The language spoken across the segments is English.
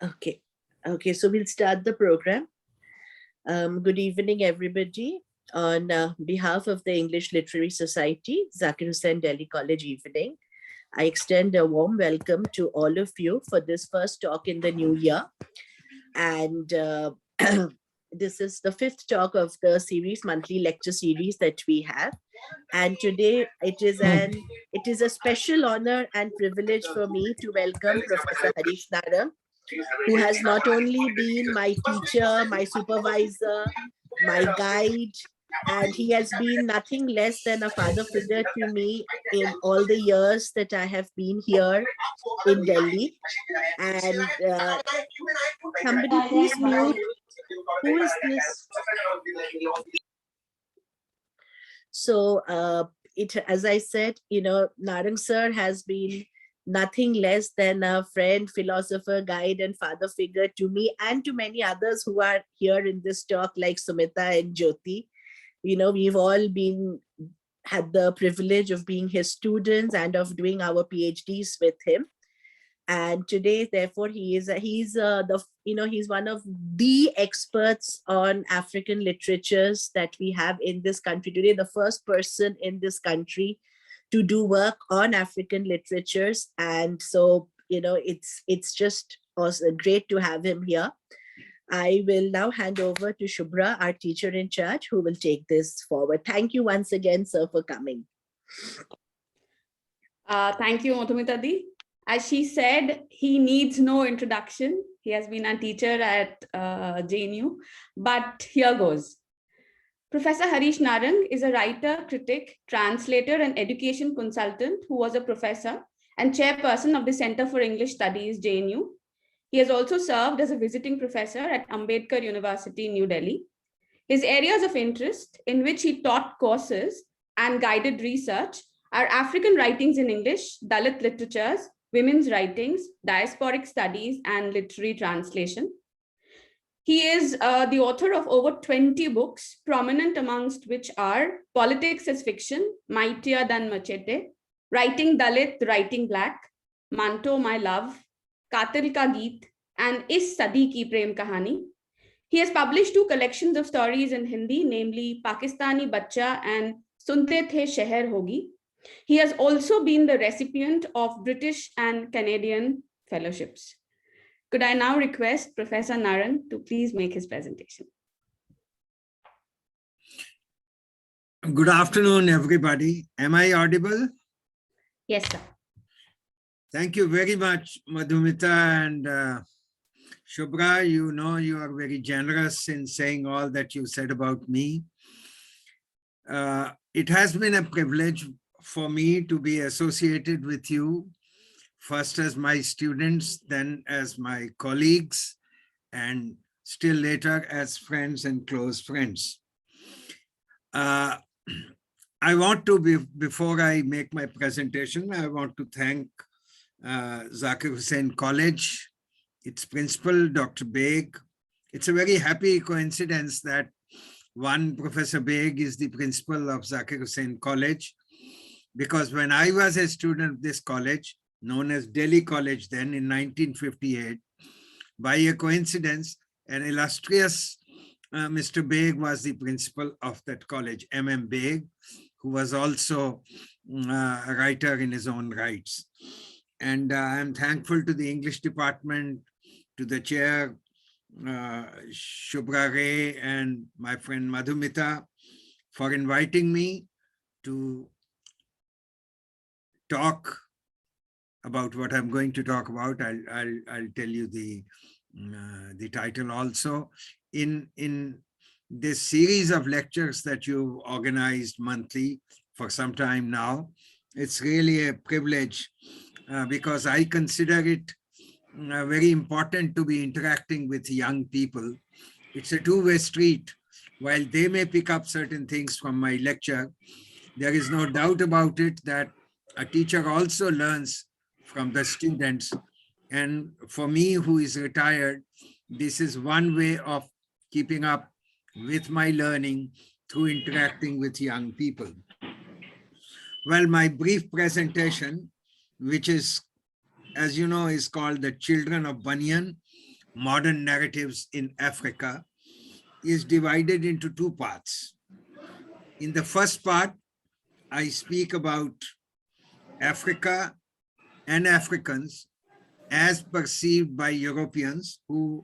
Okay. Okay, so we'll start the program. Good evening, everybody. On behalf of the English Literary Society, Zakir Hussain Delhi College Evening, I extend a warm welcome to all of you for this first talk in the new year. And this is the fifth talk of the series, monthly lecture series that we have. And today it is a special honor and privilege for me to welcome Professor Harish Narang, who has not only been my teacher, my supervisor, my guide, and he has been nothing less than a father figure to me in all the years that I have been here in Delhi. And somebody please mute. Who is this? So as I said, Narang sir has been nothing less than a friend, philosopher, guide, and father figure to me and to many others who are here in this talk, like Sumita and Jyoti. We've all had the privilege of being his students and of doing our PhDs with him. And today, therefore, he's one of the experts on African literatures that we have in this country today. The first person in this country to do work on African literatures, and so it's just awesome, great to have him here. I will now hand over to Shubhra, our teacher in charge, who will take this forward. Thank you once again, sir, for coming. Thank you, Madhumita Di. As she said, he needs no introduction. He has been a teacher at JNU, but here goes. Professor Harish Narang is a writer, critic, translator, and education consultant who was a professor and chairperson of the Center for English Studies, JNU. He has also served as a visiting professor at Ambedkar University, New Delhi. His areas of interest, in which he taught courses and guided research, are African writings in English, Dalit literatures, women's writings, diasporic studies, and literary translation. He is the author of over 20 books, prominent amongst which are Politics as Fiction, Mightier Than Machete, Writing Dalit, Writing Black, Manto, My Love, Katil Ka Geet, and Is Sadi Ki Prem Kahani. He has published 2 collections of stories in Hindi, namely Pakistani Bachcha and Sunte The Sheher Hogi. He has also been the recipient of British and Canadian fellowships. Could I now request Professor Narang to please make his presentation? Good afternoon, everybody. Am I audible? Yes, sir. Thank you very much, Madhumita and Shubhra. You are very generous in saying all that you said about me. It has been a privilege for me to be associated with you, first as my students, then as my colleagues, and still later as friends and close friends. I want to, before I make my presentation, I want to thank Zakir Hussain College, its principal, Dr. Beg. It's a very happy coincidence that one Professor Beg is the principal of Zakir Hussain College, because when I was a student of this college, known as Delhi College then in 1958, by a coincidence, an illustrious Mr. Beg was the principal of that college, M.M. Beg, who was also a writer in his own rights. And I'm thankful to the English department, to the chair, Shubhra Ray, and my friend Madhumita for inviting me to talk about what I'm going to talk about. I'll tell you the title also. In this series of lectures that you've organized monthly for some time now, it's really a privilege because I consider it very important to be interacting with young people. It's a two-way street. While they may pick up certain things from my lecture, there is no doubt about it that a teacher also learns from the students. And for me, who is retired, this is one way of keeping up with my learning through interacting with young people. Well, my brief presentation, which is, as you know, is called The Children of Bunyan, modern narratives in Africa is divided into two parts. In the first part, I speak about Africa and Africans as perceived by Europeans who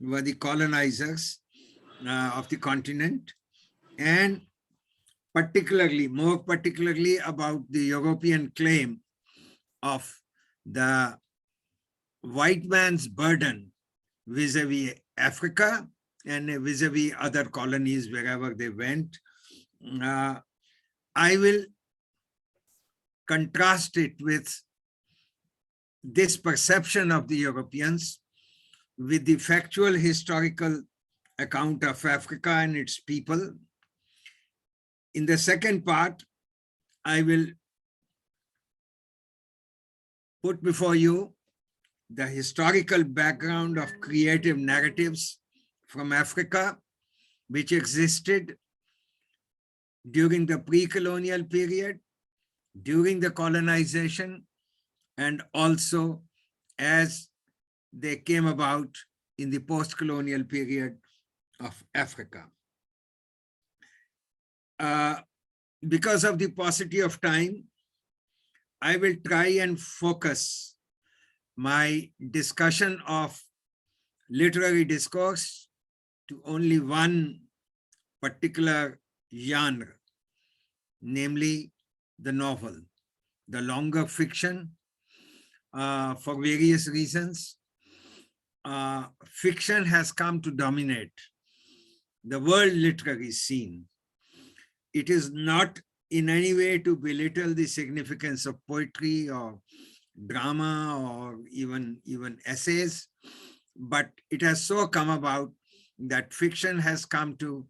were the colonizers of the continent, and more particularly about the European claim of the white man's burden vis-a-vis Africa and vis-a-vis other colonies wherever they went. I will contrast it with this perception of the Europeans with the factual historical account of Africa and its people. In the second part, I will put before you the historical background of creative narratives from Africa, which existed during the pre-colonial period, during the colonization, and also as they came about in the post-colonial period of Africa. Because of the paucity of time, I will try and focus my discussion of literary discourse to only one particular genre, namely the novel, the longer fiction. For various reasons, fiction has come to dominate the world literary scene. It is not in any way to belittle the significance of poetry or drama or even essays, but it has so come about that fiction has come to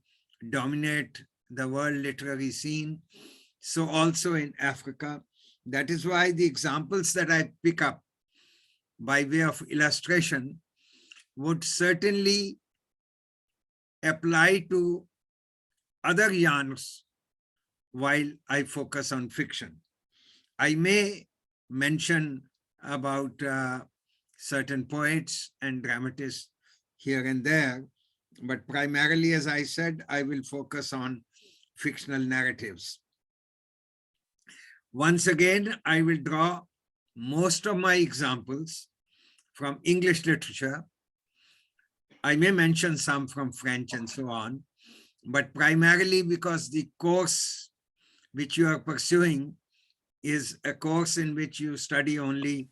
dominate the world literary scene. So also in Africa. That is why the examples that I pick up by way of illustration would certainly apply to other genres while I focus on fiction. I may mention about certain poets and dramatists here and there, but primarily, as I said, I will focus on fictional narratives. Once again, I will draw most of my examples from English literature. I may mention some from French and so on, but primarily because the course which you are pursuing is a course in which you study only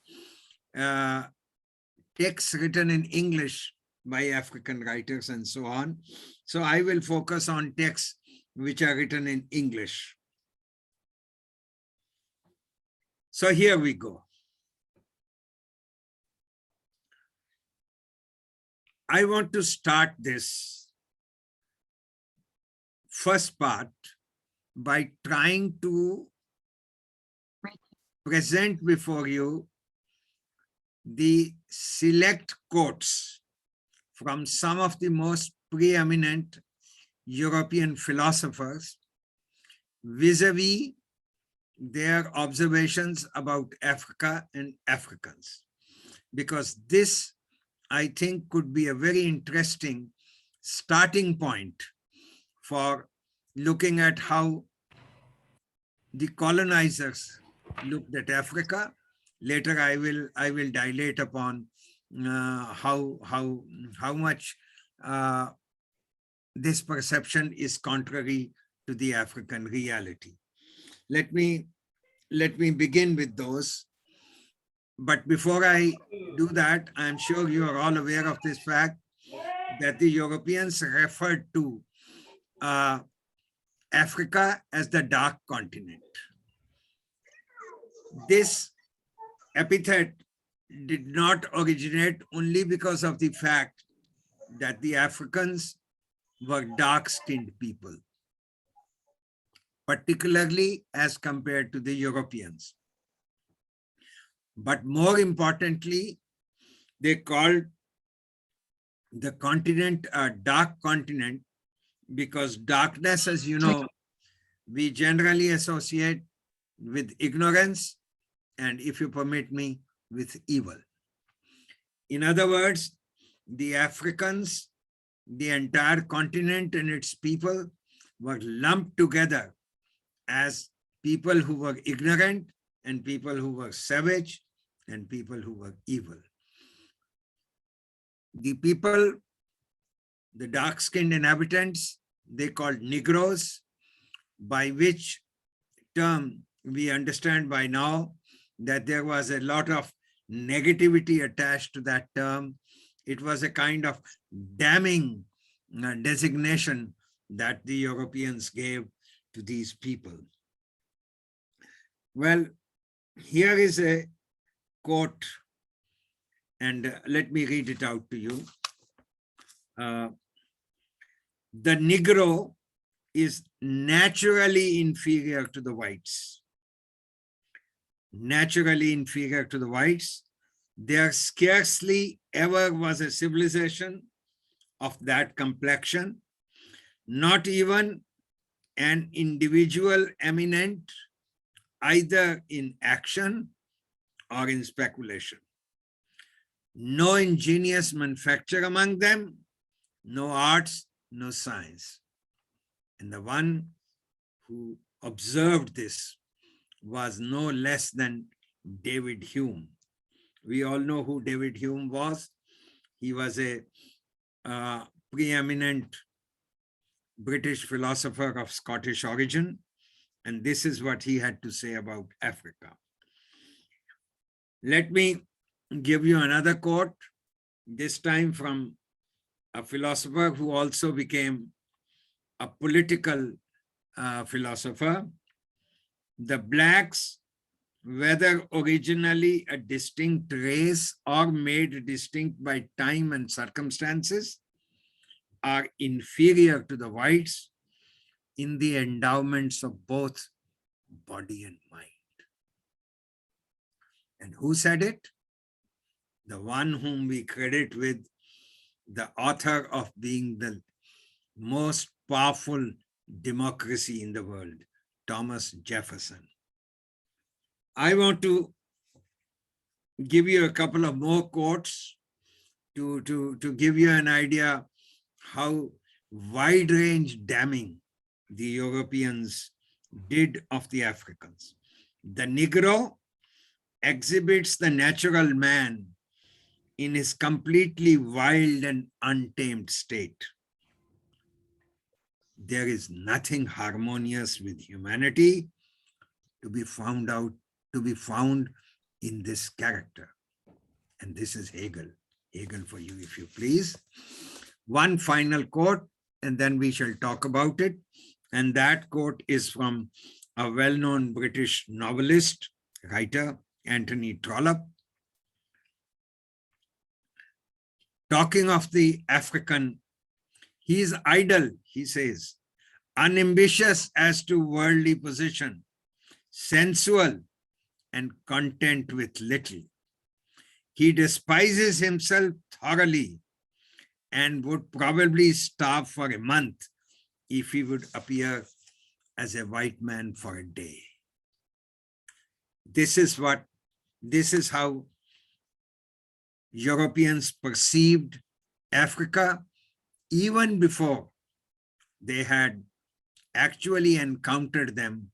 texts written in English by African writers and so on. So I will focus on texts which are written in English. So here we go. I want to start this first part by trying to present before you the select quotes from some of the most preeminent European philosophers vis-a-vis their observations about Africa and Africans, because this, I think, could be a very interesting starting point for looking at how the colonizers looked at Africa. Later, I will dilate upon how much this perception is contrary to the African reality. Let me begin with those. But before I do that, I'm sure you are all aware of this fact that the Europeans referred to Africa as the dark continent. This epithet did not originate only because of the fact that the Africans were dark-skinned people, particularly as compared to the Europeans. But more importantly, they called the continent a dark continent because darkness, as you know, we generally associate with ignorance and, if you permit me, with evil. In other words, the Africans, the entire continent and its people were lumped together as people who were ignorant and people who were savage and people who were evil. The people, the dark-skinned inhabitants, they called Negroes, by which term we understand by now that there was a lot of negativity attached to that term. It was a kind of damning designation that the Europeans gave to these people. Well, here is a quote, and let me read it out to you. The Negro is naturally inferior to the whites. Naturally inferior to the whites. There scarcely ever was a civilization of that complexion, not even an individual eminent either in action or in speculation. No ingenious manufacture among them, no arts, no science. And the one who observed this was no less than David Hume. We all know who David Hume was. He was a preeminent British philosopher of Scottish origin. And this is what he had to say about Africa. Let me give you another quote, this time from a philosopher who also became a political philosopher. The blacks, whether originally a distinct race or made distinct by time and circumstances, are inferior to the whites in the endowments of both body and mind. And who said it? The one whom we credit with the author of being the most powerful democracy in the world, Thomas Jefferson. I want to give you a couple of more quotes to give you an idea how wide range damning the Europeans did of the Africans. The Negro exhibits the natural man in his completely wild and untamed state. There is nothing harmonious with humanity to be found in this character. And this is Hegel. Hegel for you, if you please. One final quote, and then we shall talk about it. And that quote is from a well-known British novelist, writer, Anthony Trollope. Talking of the African, he is idle, he says, unambitious as to worldly position, sensual and content with little. He despises himself thoroughly and would probably starve for a month if he would appear as a white man for a day. This is how Europeans perceived Africa even before they had actually encountered them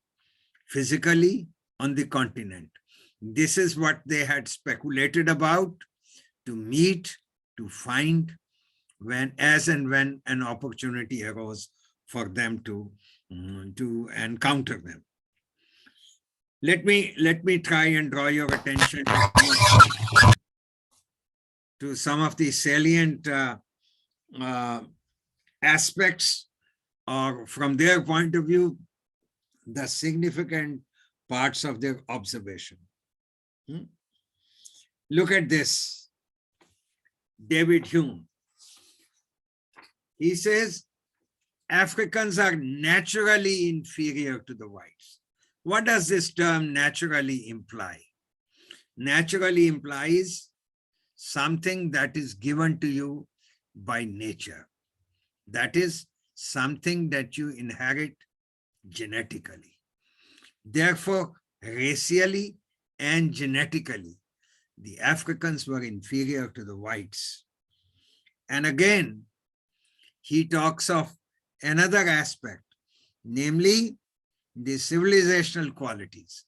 physically on the continent. This is what they had speculated about, to meet, to find, when an opportunity arose for them to encounter them. Let me try and draw your attention to some of the salient aspects, or from their point of view, the significant parts of their observation. Look at this. David Hume. He says, Africans are naturally inferior to the whites. What does this term naturally imply? Naturally implies something that is given to you by nature. That is something that you inherit genetically. Therefore, racially and genetically, the Africans were inferior to the whites. And again, he talks of another aspect, namely the civilizational qualities.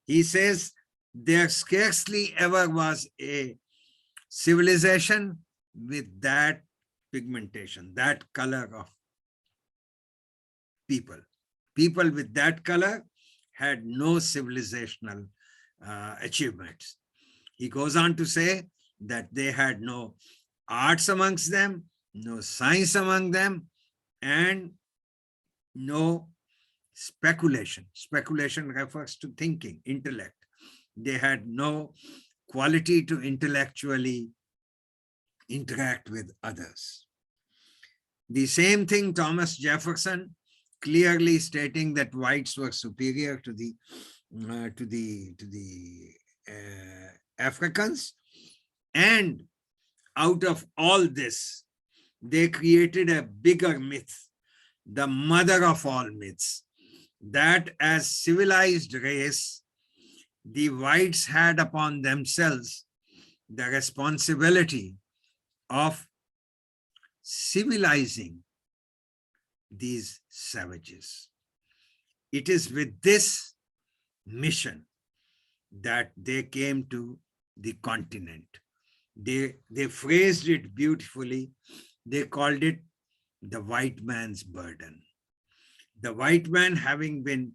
He says there scarcely ever was a civilization with that pigmentation, that color of people. People with that color had no civilizational achievements. He goes on to say that they had no arts amongst them, no science among them, and no speculation. Speculation refers to thinking, intellect. They had no quality to intellectually interact with others. The same thing Thomas Jefferson, clearly stating that whites were superior to the Africans, and out of all this, they created a bigger myth, the mother of all myths, that as civilized race, the whites had upon themselves the responsibility of civilizing these savages. It is with this mission that they came to the continent. They phrased it beautifully. They called it the white man's burden. The white man, having been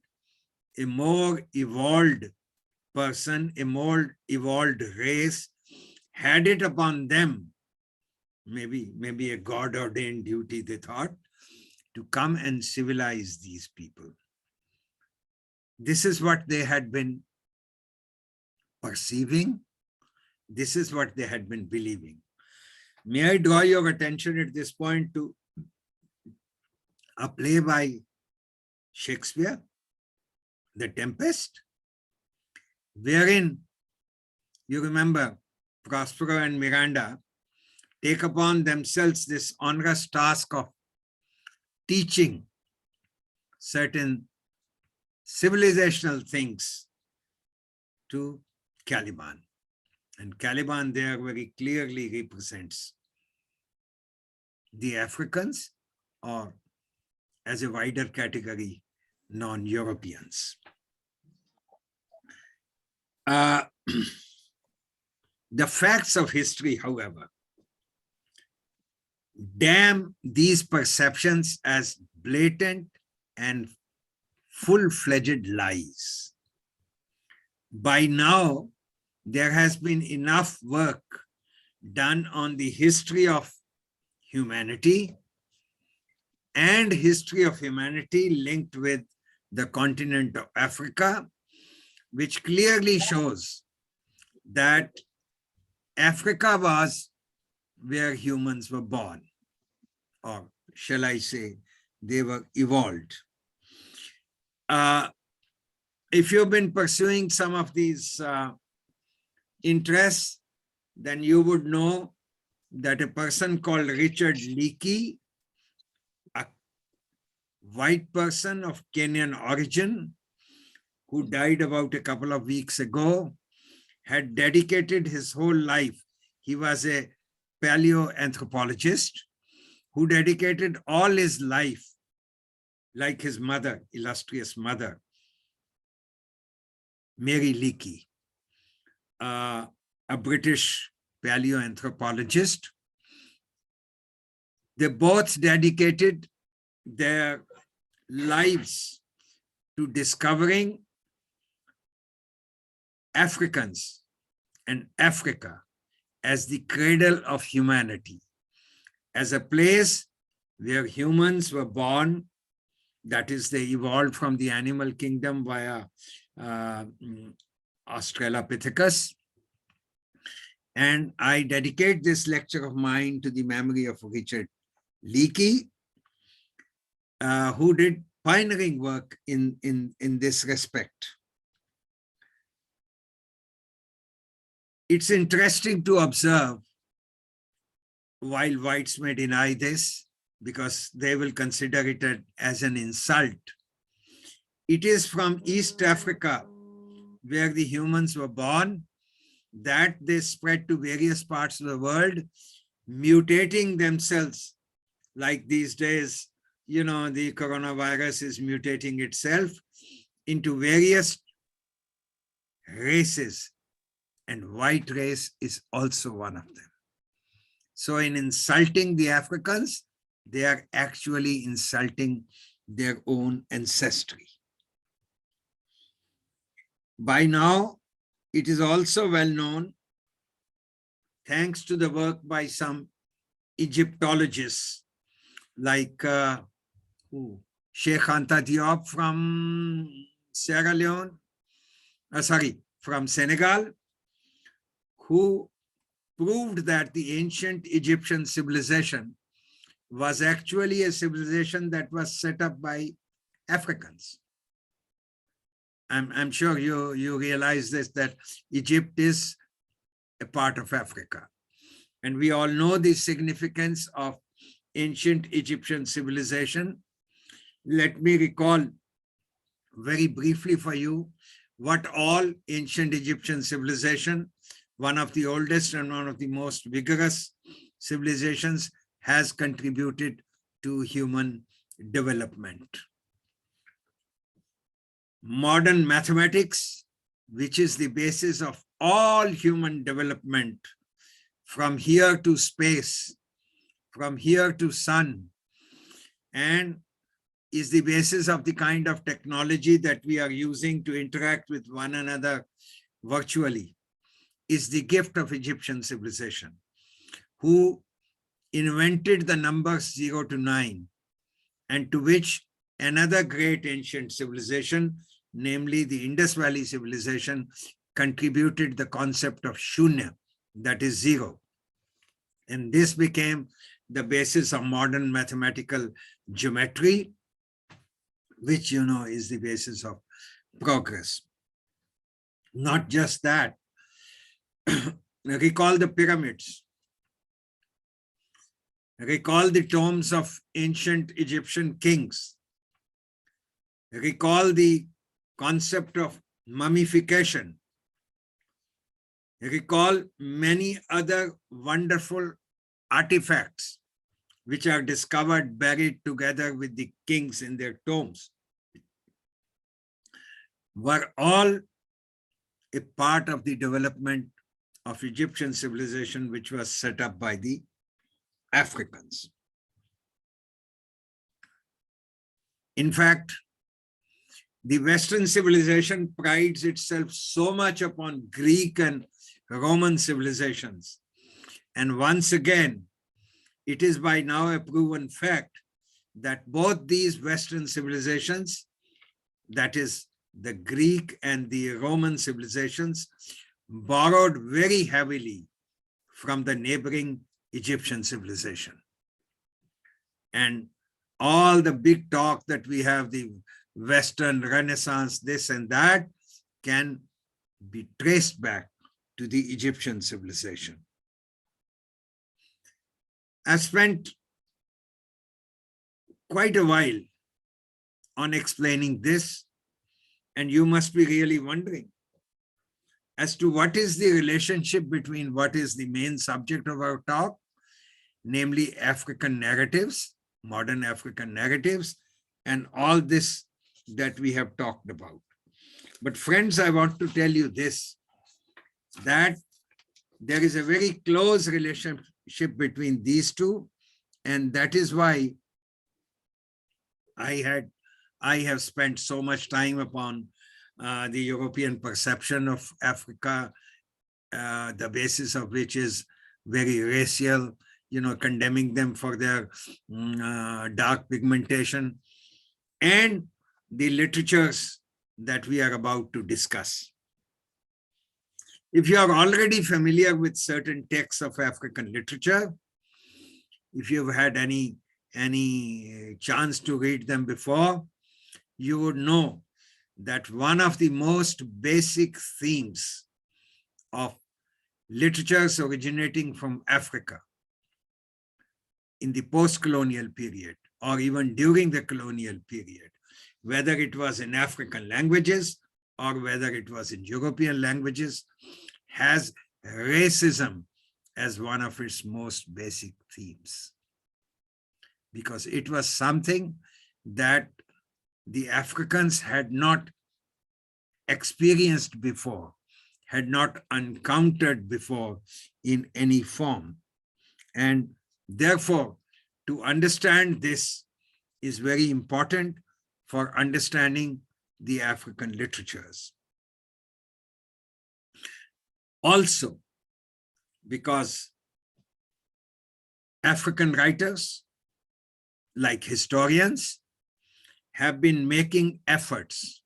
a more evolved person, a more evolved race, had it upon them, maybe a God-ordained duty, they thought, to come and civilize these people. This is what they had been perceiving. This is what they had been believing. May I draw your attention at this point to a play by Shakespeare, The Tempest, wherein, you remember, Prospero and Miranda take upon themselves this onerous task of teaching certain civilizational things to Caliban. And Caliban there very clearly represents the Africans, or as a wider category, non-Europeans. The facts of history, however, damn these perceptions as blatant and full-fledged lies. By now, there has been enough work done on the history of humanity and history of humanity linked with the continent of Africa, which clearly shows that Africa was where humans were born, or shall I say, they were evolved. If you've been pursuing some of these interests, then you would know that a person called Richard Leakey, a white person of Kenyan origin, who died about a couple of weeks ago, had dedicated his whole life. He was a paleoanthropologist who dedicated all his life, like his mother, illustrious mother, Mary Leakey, a British paleoanthropologist. They both dedicated their lives to discovering Africans and Africa as the cradle of humanity, as a place where humans were born, that is, they evolved from the animal kingdom via Australopithecus. And I dedicate this lecture of mine to the memory of Richard Leakey, who did pioneering work in this respect. It's interesting to observe, while whites may deny this because they will consider it as an insult, it is from East Africa, where the humans were born, that they spread to various parts of the world, mutating themselves, like these days, the coronavirus is mutating itself into various races, and white race is also one of them. So in insulting the Africans, they are actually insulting their own ancestry. By now, it is also well known, thanks to the work by some Egyptologists like Sheikh Anta Diop from Sierra Leone, from Senegal, who proved that the ancient Egyptian civilization was actually a civilization that was set up by Africans. I'm sure you realize this, that Egypt is a part of Africa. And we all know the significance of ancient Egyptian civilization. Let me recall very briefly for you what all ancient Egyptian civilization, one of the oldest and one of the most vigorous civilizations, has contributed to human development. Modern mathematics, which is the basis of all human development, from here to space, from here to sun, and is the basis of the kind of technology that we are using to interact with one another virtually, is the gift of Egyptian civilization, who invented the numbers 0 to 9, and to which another great ancient civilization, namely the Indus Valley civilization, contributed the concept of shunya, that is 0. And this became the basis of modern mathematical geometry, which is the basis of progress. Not just that, recall the pyramids, recall the tombs of ancient Egyptian kings, recall the concept of mummification, recall many other wonderful artifacts which are discovered buried together with the kings in their tombs, were all a part of the development of Egyptian civilization, which was set up by the Africans. In fact, the Western civilization prides itself so much upon Greek and Roman civilizations. And once again, it is by now a proven fact that both these Western civilizations, that is the Greek and the Roman civilizations, borrowed very heavily from the neighboring Egyptian civilization. And all the big talk that we have, the Western Renaissance, this and that, can be traced back to the Egyptian civilization. I spent quite a while on explaining this, and you must be really wondering as to what is the relationship between what is the main subject of our talk, namely African narratives, modern African narratives, and all this that we have talked about. But friends, I want to tell you this, that there is a very close relationship between these two, and that is why I have spent so much time upon the European perception of Africa, the basis of which is very racial, condemning them for their dark pigmentation, and the literatures that we are about to discuss. If you are already familiar with certain texts of African literature, if you've had any chance to read them before, you would know that one of the most basic themes of literatures originating from Africa in the post-colonial period, or even during the colonial period, whether it was in African languages or whether it was in European languages, has racism as one of its most basic themes, because it was something that the Africans had not experienced before, had not encountered before in any form. And therefore, to understand this is very important for understanding the African literatures. Also, because African writers, like historians, have been making efforts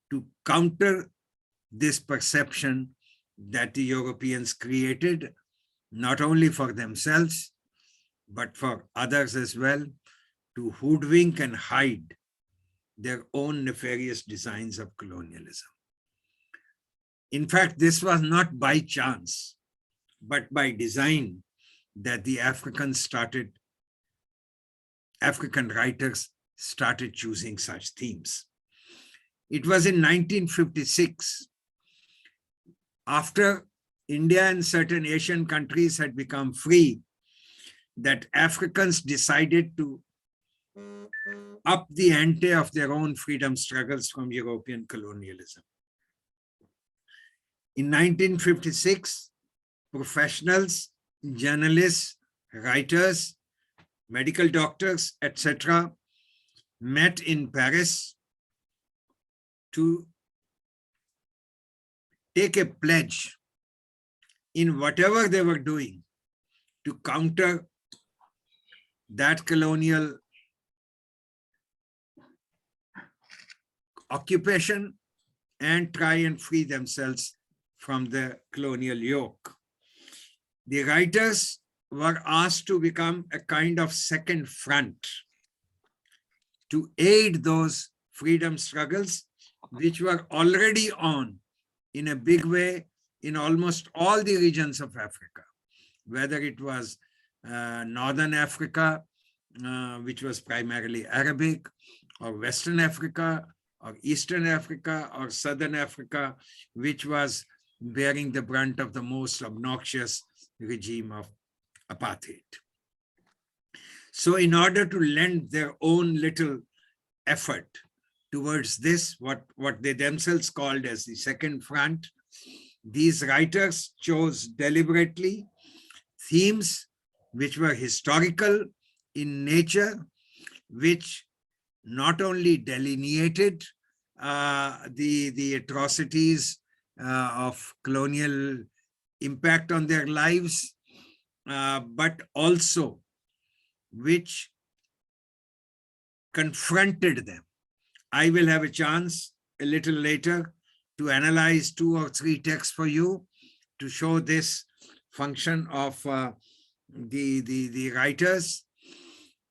to counter this perception that the Europeans created, not only for themselves, but for others as well, to hoodwink and hide their own nefarious designs of colonialism. In fact, this was not by chance, but by design that the African writers started choosing such themes. It was in 1956, after India and certain Asian countries had become free, that Africans decided to up the ante of their own freedom struggles from European colonialism. In 1956, professionals, journalists, writers, medical doctors, etc., met in Paris to take a pledge in whatever they were doing to counter that colonial occupation and try and free themselves from the colonial yoke. The writers were asked to become a kind of second front to aid those freedom struggles, which were already on in a big way in almost all the regions of Africa, whether it was Northern Africa, which was primarily Arabic, or Western Africa, or Eastern Africa, or Southern Africa, which was bearing the brunt of the most obnoxious regime of apartheid. So in order to lend their own little effort towards this, what they themselves called as the second front, these writers chose deliberately themes which were historical in nature, which not only delineated the atrocities of colonial impact on their lives, but also which confronted them. I will have a chance a little later to analyze 2 or 3 texts for you to show this function of the writers.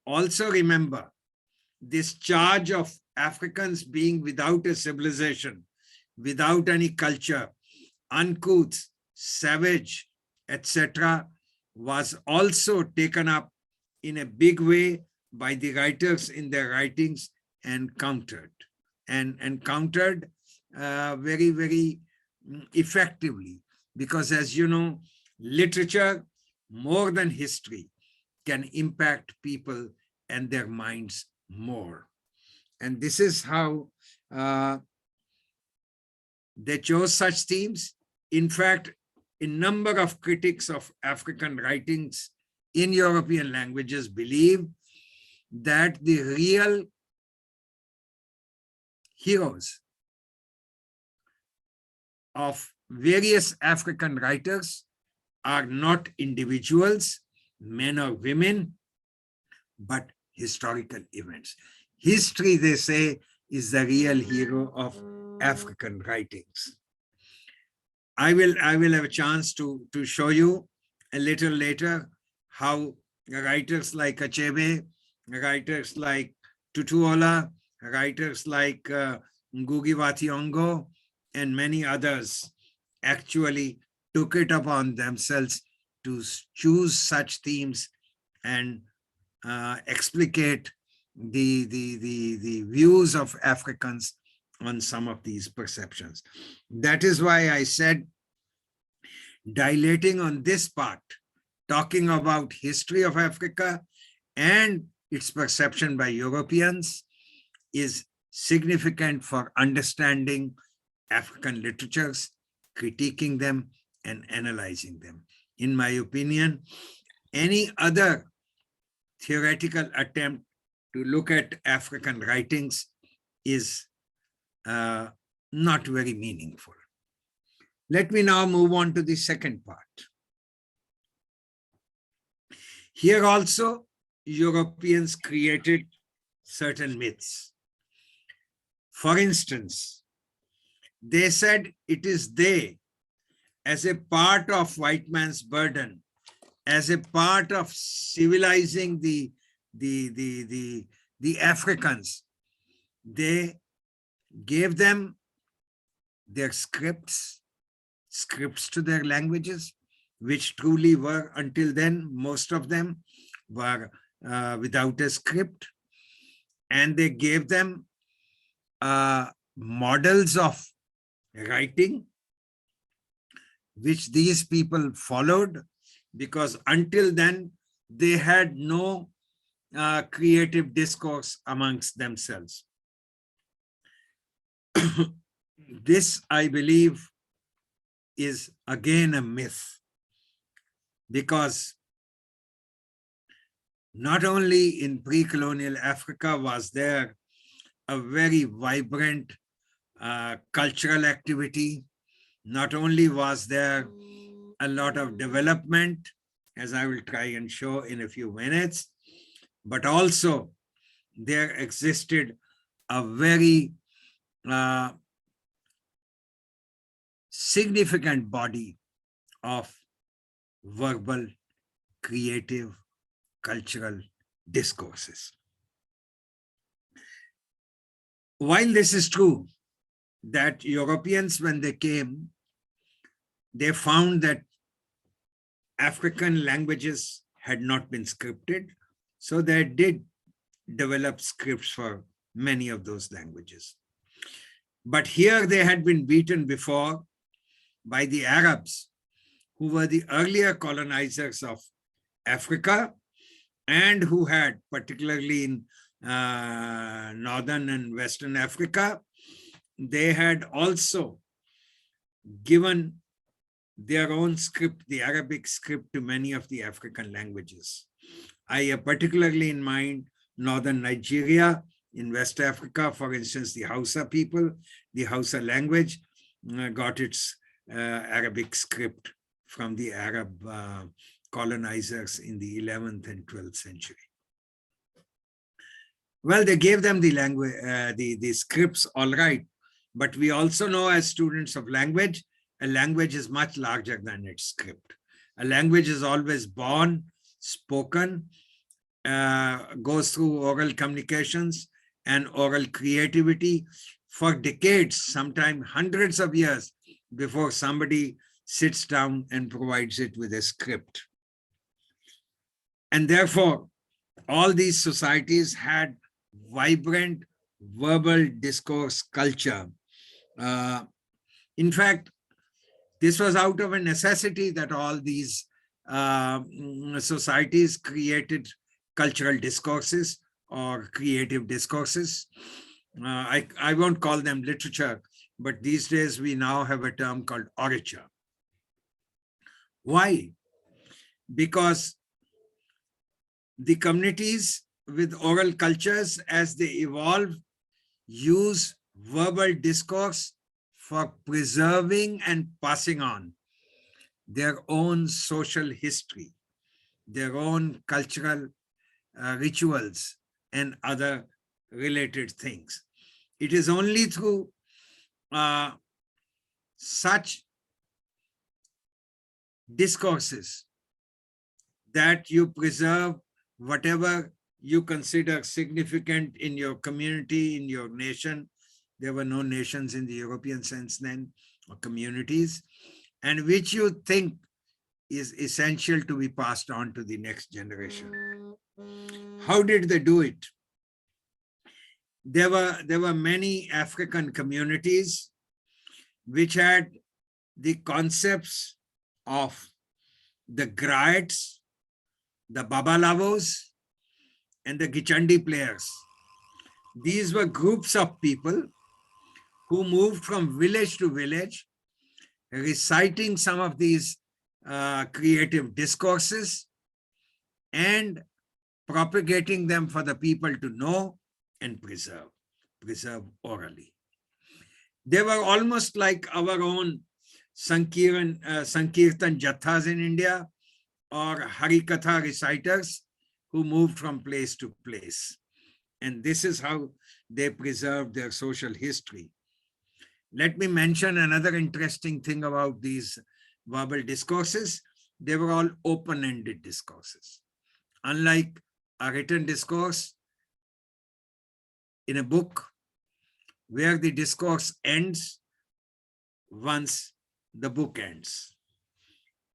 Also remember this charge of Africans being without a civilization, without any culture, uncouth, savage, etc., was also taken up in a big way by the writers in their writings and countered very, very effectively. Because as you know, literature, more than history, can impact people and their minds more. And this is how they chose such themes. In fact, a number of critics of African writings in European languages believe that the real heroes of various African writers are not individuals, men or women, but historical events. History, they say, is the real hero of African writings. I will have a chance to show you a little later how writers like Achebe, writers like Tutuola, writers like Ngugi wa Thiong'o, and many others actually took it upon themselves to choose such themes and explicate the views of Africans on some of these perceptions. That is why I said, dilating on this part talking about history of Africa and its perception by Europeans is significant for understanding African literatures, critiquing them, and analyzing them. In my opinion, any other theoretical attempt to look at African writings is not very meaningful. Let me now move on to the second part. Here also, Europeans created certain myths. For instance, they said it is they, as a part of white man's burden, as a part of civilizing the Africans, they gave them their scripts to their languages, which truly were, until then, most of them were without a script. And they gave them models of writing, which these people followed, because until then, they had no creative discourse amongst themselves. This, I believe, is again a myth, because not only in pre-colonial Africa was there a very vibrant cultural activity, not only was there a lot of development, as I will try and show in a few minutes, but also there existed a very significant body of verbal, creative, cultural discourses. While this is true, that Europeans, when they came, they found that African languages had not been scripted, so they did develop scripts for many of those languages. But here they had been beaten before by the Arabs, who were the earlier colonizers of Africa, and who had, particularly in northern and western Africa, they had also given their own script, the Arabic script, to many of the African languages. I have particularly in mind northern Nigeria, in West Africa, for instance, the Hausa people, the Hausa language got its Arabic script from the Arab colonizers in the 11th and 12th century. Well, they gave them the language, the scripts, all right. But we also know, as students of language, a language is much larger than its script. A language is always born, spoken, goes through oral communications and oral creativity for decades, sometimes hundreds of years, before somebody sits down and provides it with a script. And therefore, all these societies had vibrant verbal discourse culture. In fact, this was out of a necessity that all these societies created cultural discourses or creative discourses. I won't call them literature, but these days we now have a term called orature. Why? Because the communities with oral cultures, as they evolve, use verbal discourse for preserving and passing on their own social history, their own cultural rituals, and other related things. It is only through such discourses that you preserve whatever you consider significant in your community, in your nation. There were no nations in the European sense then, or communities, and which you think is essential to be passed on to the next generation. How did they do it? There were many African communities which had the concepts of the griots the Babalawos, and the Gichandi players. These were groups of people who moved from village to village, reciting some of these creative discourses and propagating them for the people to know and preserve orally. They were almost like our own Sankirtan Jathas in India, or Harikatha reciters who moved from place to place. And this is how they preserved their social history. Let me mention another interesting thing about these verbal discourses. They were all open-ended discourses. Unlike a written discourse in a book, where the discourse ends once the book ends.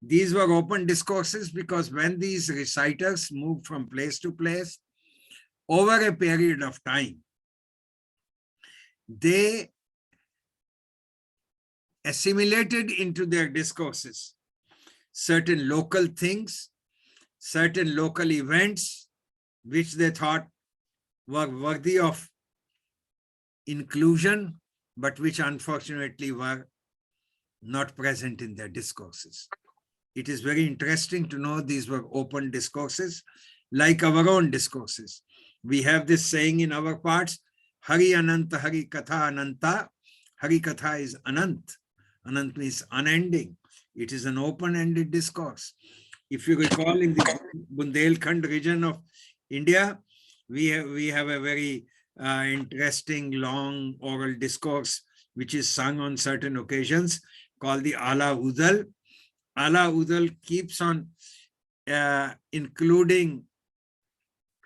These were open discourses because when these reciters moved from place to place, over a period of time, they assimilated into their discourses certain local things, certain local events, which they thought were worthy of inclusion, but which unfortunately were not present in their discourses. It is very interesting to know these were open discourses, like our own discourses. We have this saying in our parts, Hari Ananta, Hari Katha Ananta. Hari Katha is Anant. Anant means unending. It is an open-ended discourse. If you recall, in the Bundelkhand region of India, we have a very interesting long oral discourse which is sung on certain occasions called the Ala Udal. Ala Udal keeps on including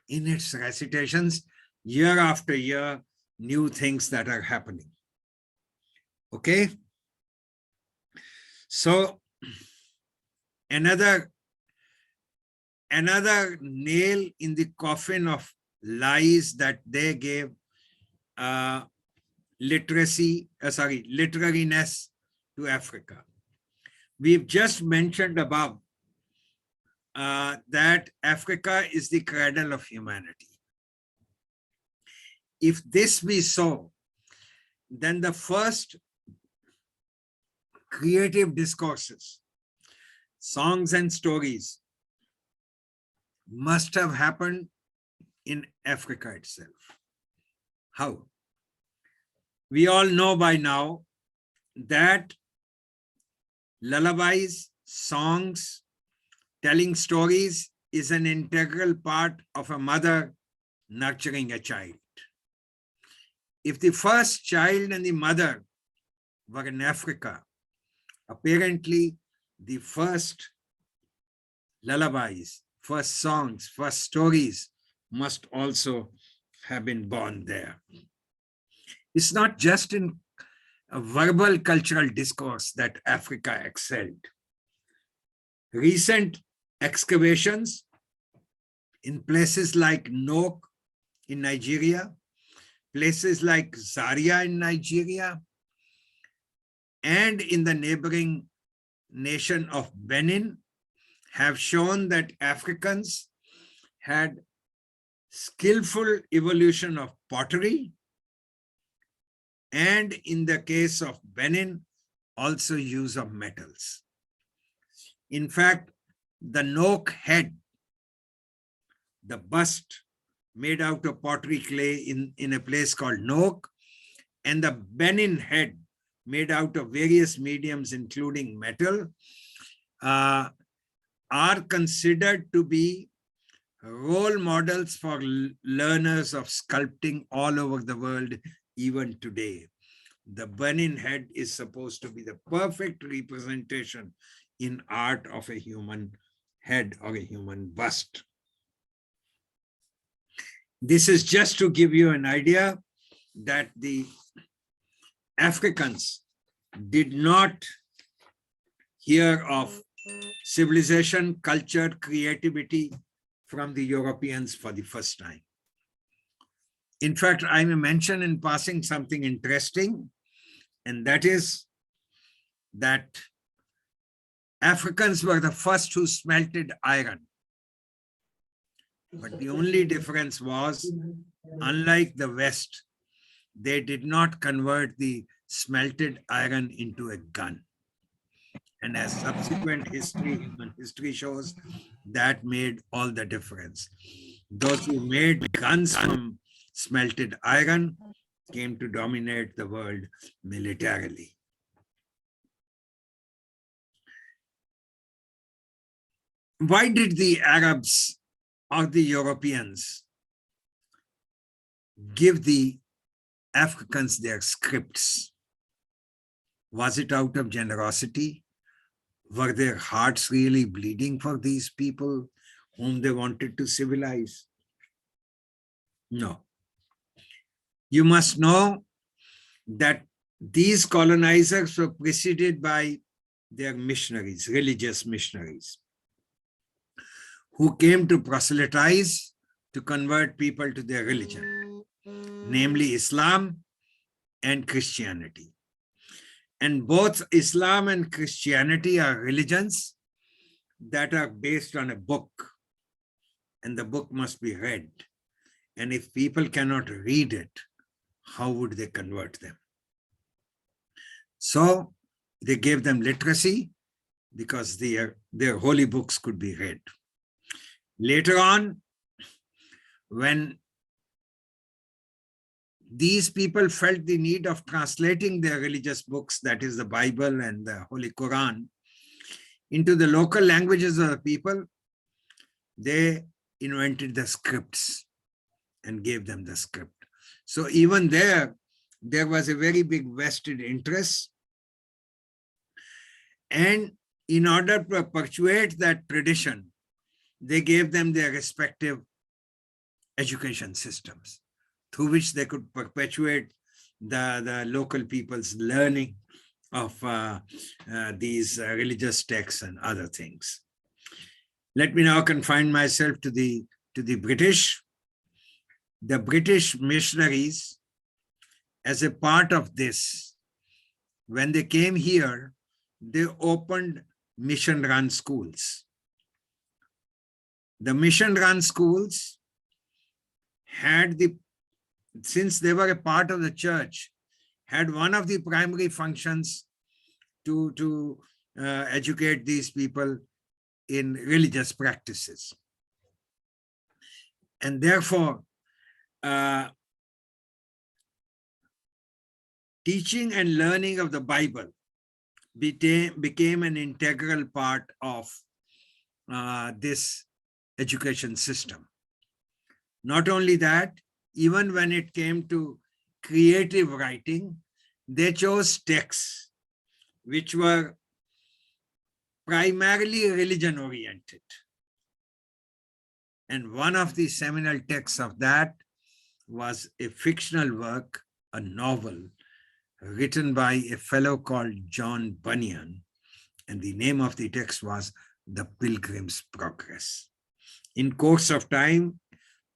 in its recitations year after year new things that are happening. Okay. So another nail in the coffin of lies that they gave literariness to Africa. We've just mentioned above that Africa is the cradle of humanity. If this be so, then the first creative discourses, songs and stories must have happened in Africa itself. How? We all know by now that lullabies, songs, telling stories is an integral part of a mother nurturing a child. If the first child and the mother were in Africa, apparently the first lullabies, first songs, first stories must also have been born there. It's not just in a verbal cultural discourse that Africa excelled. Recent excavations in places like Nok in Nigeria, places like Zaria in Nigeria, and in the neighboring nation of Benin have shown that Africans had skillful evolution of pottery, and in the case of Benin, also use of metals. In fact, the Nok head, the bust made out of pottery clay in a place called Nok, and the Benin head made out of various mediums, including metal, are considered to be role models for learners of sculpting all over the world, even today. The Benin head is supposed to be the perfect representation in art of a human head or a human bust. This is just to give you an idea that the Africans did not hear of civilization, culture, creativity from the Europeans for the first time. In fact, I may mention in passing something interesting, and that is that Africans were the first who smelted iron. But the only difference was, unlike the West, they did not convert the smelted iron into a gun. And as subsequent human history shows, that made all the difference. Those who made guns from smelted iron came to dominate the world militarily. Why did the Arabs or the Europeans give the Africans their scripts? Was it out of generosity? Were their hearts really bleeding for these people whom they wanted to civilize? No. You must know that these colonizers were preceded by their missionaries, religious missionaries, who came to proselytize, to convert people to their religion, namely Islam and Christianity. And both Islam and Christianity are religions that are based on a book, and the book must be read. And if people cannot read it, how would they convert them? So they gave them literacy because their holy books could be read. Later on, when these people felt the need of translating their religious books, that is the Bible and the Holy Quran, into the local languages of the people, they invented the scripts and gave them the script. So even there was a very big vested interest. And in order to perpetuate that tradition, they gave them their respective education systems through which they could perpetuate the local people's learning of these religious texts and other things. Let me now confine myself to the British. The British missionaries, as a part of this, when they came here, they opened mission-run schools. The mission-run schools had since they were a part of the church, had one of the primary functions to educate these people in religious practices. And therefore, teaching and learning of the Bible became an integral part of this education system. Not only that, even when it came to creative writing, they chose texts which were primarily religion-oriented. And one of the seminal texts of that was a fictional work, a novel, written by a fellow called John Bunyan. And the name of the text was The Pilgrim's Progress. In course of time,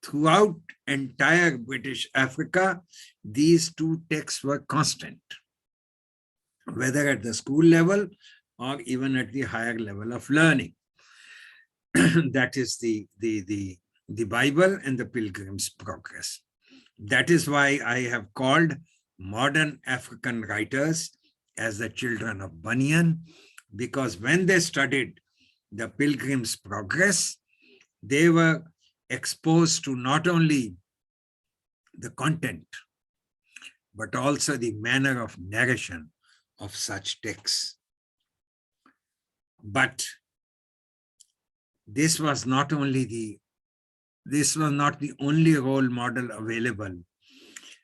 throughout entire British Africa, these two texts were constant, whether at the school level or even at the higher level of learning. That is the Bible and the Pilgrim's Progress. That is why I have called modern African writers as the children of Bunyan, because when they studied the Pilgrim's Progress, they were exposed to not only the content, but also the manner of narration of such texts. But this was not the only role model available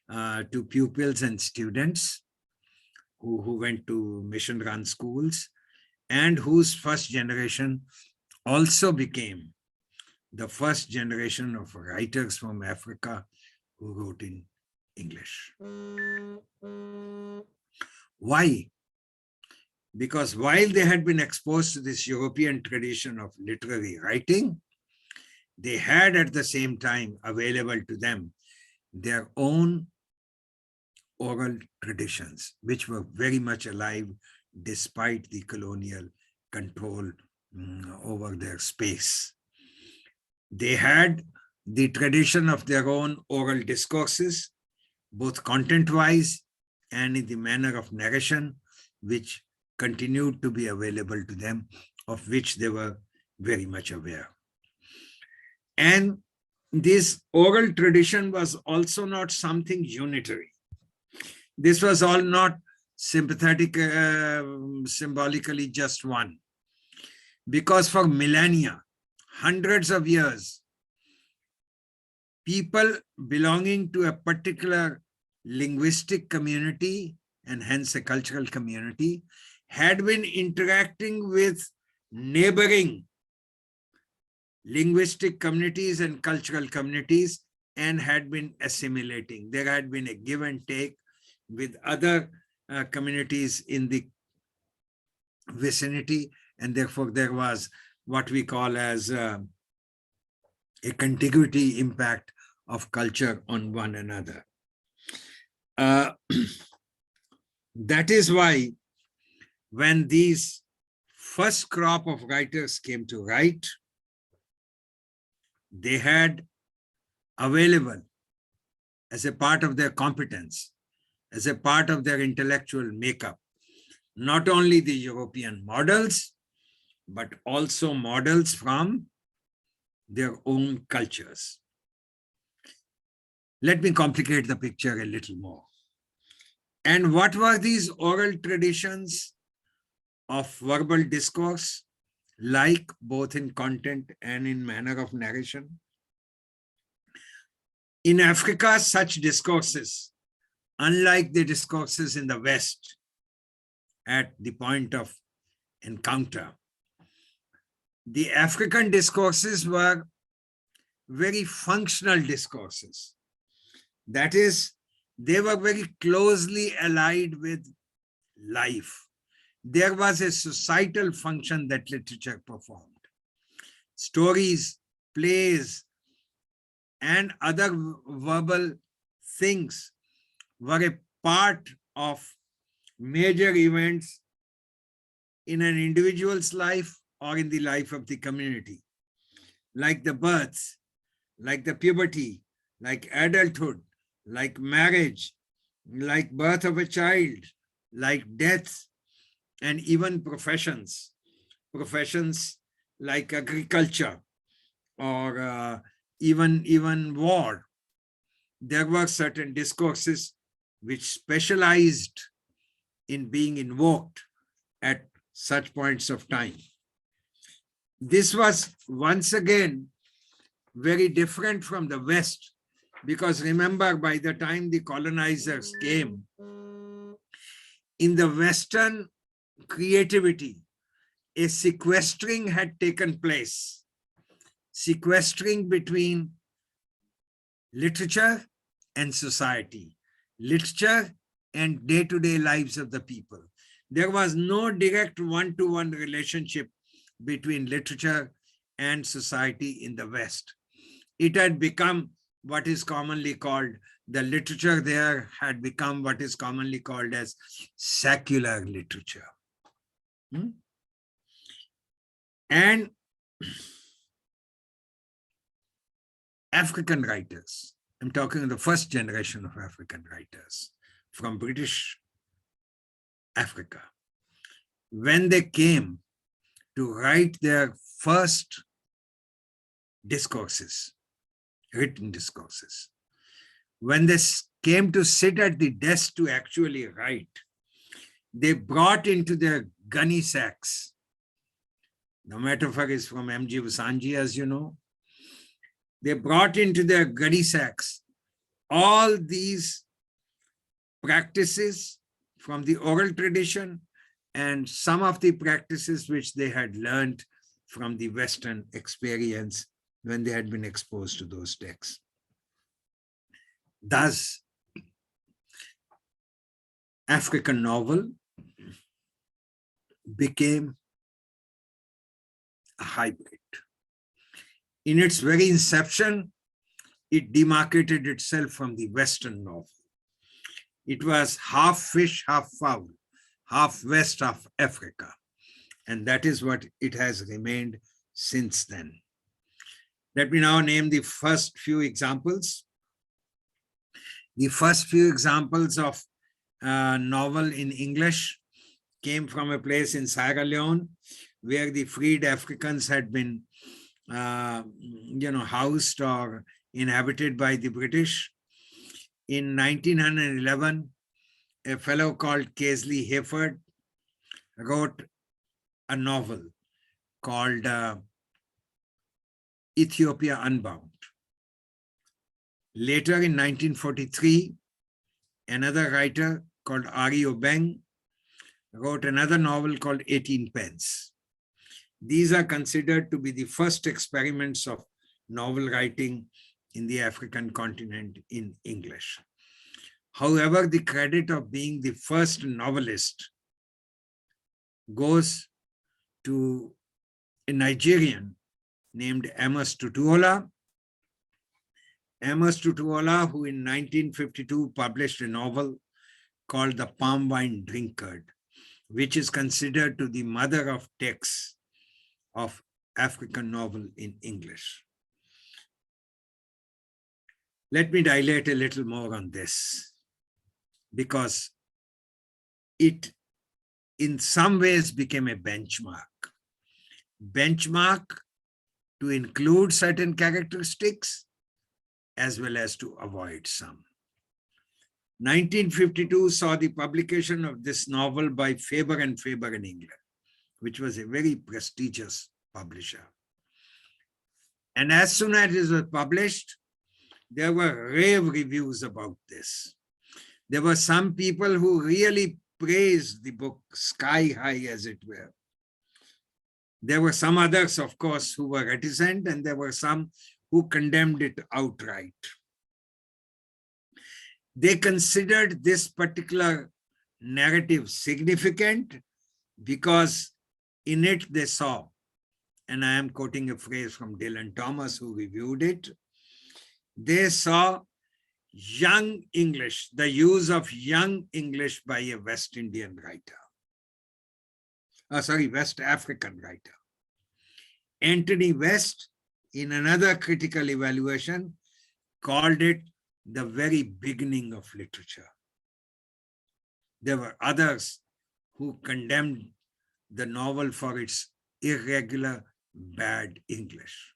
to pupils and students who went to mission-run schools, and whose first generation also became the first generation of writers from Africa who wrote in English. Why? Because while they had been exposed to this European tradition of literary writing, they had at the same time available to them their own oral traditions, which were very much alive despite the colonial control over their space. They had the tradition of their own oral discourses, both content-wise and in the manner of narration, which continued to be available to them, of which they were very much aware. And this oral tradition was also not something unitary. This was all not sympathetic, symbolically just one. Because for millennia, hundreds of years, people belonging to a particular linguistic community and hence a cultural community had been interacting with neighboring linguistic communities and cultural communities and had been assimilating. There had been a give and take with other communities in the vicinity, and therefore there was what we call as a contiguity impact of culture on one another. That is why when these first crop of writers came to write, they had available as a part of their competence, as a part of their intellectual makeup, not only the European models, but also models from their own cultures. Let me complicate the picture a little more. And what were these oral traditions of verbal discourse like, both in content and in manner of narration? In Africa, such discourses, unlike the discourses in the West at the point of encounter, the African discourses were very functional discourses. That is, they were very closely allied with life. There was a societal function that literature performed. Stories, plays, and other verbal things were a part of major events in an individual's life or in the life of the community, like the births, like the puberty, like adulthood, like marriage, like birth of a child, like death, and even professions. Professions like agriculture or even war. There were certain discourses which specialized in being invoked at such points of time. This was once again very different from the West, because remember, by the time the colonizers came, in the Western creativity, a sequestering had taken place, sequestering between literature and society, literature and day-to-day lives of the people. There was no direct one-to-one relationship between literature and society in the West. It had become what is commonly called, the literature there had become what is commonly called as secular literature. And African writers, I'm talking of the first generation of African writers from British Africa, when they came to write their first discourses, written discourses, when they came to sit at the desk to actually write, they brought into their gunny sacks. The metaphor is from M.G. Vasanji, as you know. They brought into their gunny sacks all these practices from the oral tradition and some of the practices which they had learned from the Western experience when they had been exposed to those texts. Thus, African novel became a hybrid. In its very inception, it demarcated itself from the Western novel. It was half fish, half fowl, half West, half Africa. And that is what it has remained since then. Let me now name the first few examples. The first few examples of novel in English came from a place in Sierra Leone, where the freed Africans had been, housed or inhabited by the British. In 1911, a fellow called Casely Hayford wrote a novel called Ethiopia Unbound. Later in 1943, another writer called R.E. Obeng wrote another novel called 18 Pence. These are considered to be the first experiments of novel writing in the African continent in English. However, the credit of being the first novelist goes to a Nigerian named Amos Tutuola. Amos Tutuola, who in 1952 published a novel called The Palm Wine Drinkard, which is considered to the mother of texts of African novel in English. Let me dilate a little more on this, because it in some ways became a benchmark. Benchmark to include certain characteristics as well as to avoid some. 1952 saw the publication of this novel by Faber and Faber in England, which was a very prestigious publisher. And as soon as it was published, there were rave reviews about this. There were some people who really praised the book sky high, as it were. There were some others, of course, who were reticent, and there were some who condemned it outright. They considered this particular narrative significant because in it they saw, and I am quoting a phrase from Dylan Thomas, who reviewed it, they saw young English, the use of young English by a West Indian writer. West African writer. Anthony West, in another critical evaluation, called it the very beginning of literature. There were others who condemned the novel for its irregular, bad English.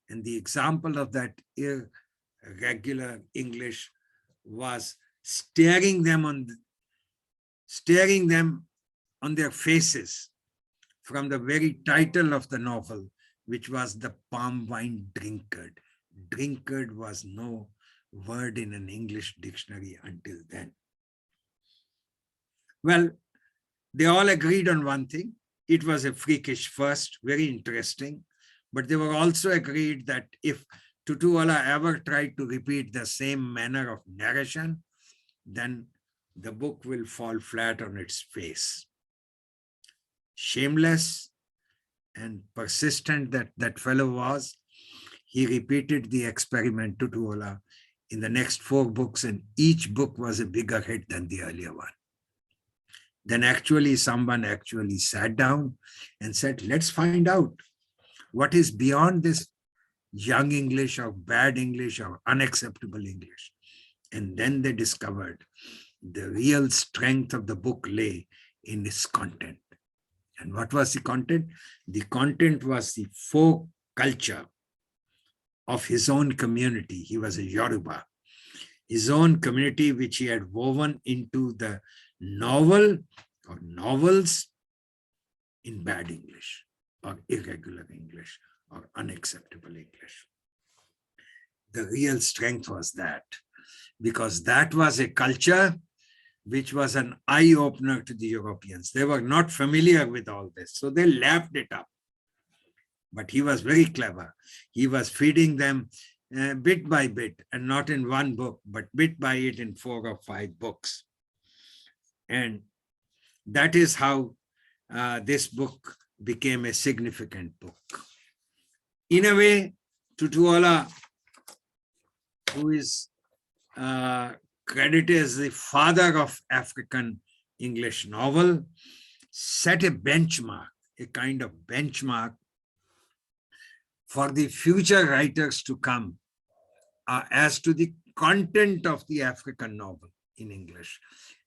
And the example of that irregular English was staring them on their faces from the very title of the novel, which was The Palm Wine Drinkard. Drinkard was no word in an English dictionary until then. Well, they all agreed on one thing. It was a freakish first, very interesting. But they were also agreed that if Tutuola ever tried to repeat the same manner of narration, then the book will fall flat on its face. Shameless and persistent that fellow was, he repeated the experiment Tutuola in the next 4 books, and each book was a bigger hit than the earlier one. Then someone actually sat down and said, let's find out what is beyond this young English or bad English or unacceptable English. And then they discovered the real strength of the book lay in its content. And what was the content? The content was the folk culture of his own community. He was a Yoruba. His own community, which he had woven into the novel or novels in bad English or irregular English or unacceptable English. The real strength was that, because that was a culture which was an eye-opener to the Europeans. They were not familiar with all this, so they laughed it up. But he was very clever. He was feeding them bit by bit, and not in one book, but bit by it in 4 or 5 books. And that is how this book became a significant book. In a way, Tutuola, who is credited as the father of African English novel, set a benchmark, a kind of benchmark for the future writers to come as to the content of the African novel in English.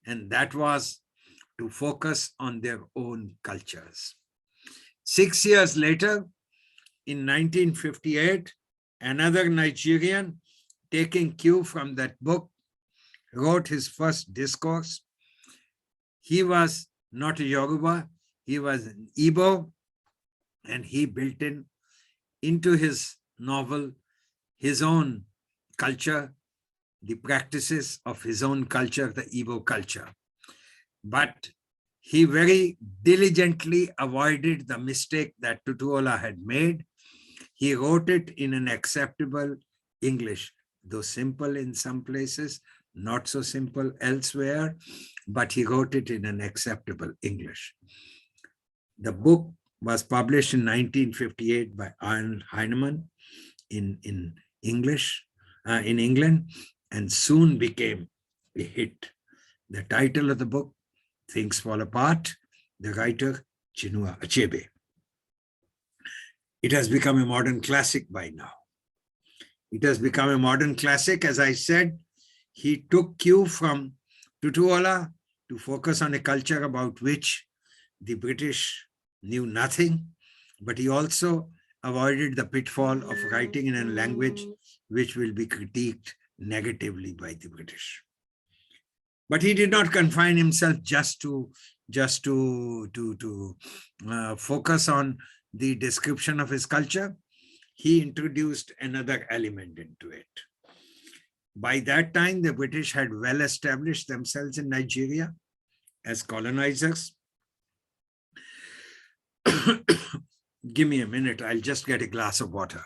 And that was to focus on their own cultures. 6 years later, in 1958, another Nigerian, taking cue from that book, wrote his first discourse. He was not a Yoruba, he was an Igbo, and he built into his novel his own culture, the practices of his own culture, the Igbo culture. But he very diligently avoided the mistake that Tutuola had made. He wrote it in an acceptable English, though simple in some places, not so simple elsewhere, but he wrote it in an acceptable English. The book was published in 1958 by Arnold Heinemann in English, in England, and soon became a hit. The title of the book, Things Fall Apart, the writer Chinua Achebe. It has become a modern classic by now. It has become a modern classic. As I said, he took cue from Tutuola to focus on a culture about which the British knew nothing, but he also avoided the pitfall of writing in a language which will be critiqued negatively by the British. But he did not confine himself just to focus on the description of his culture. He introduced another element into it. By that time, the British had well established themselves in Nigeria as colonizers. Give me a minute, I'll just get a glass of water.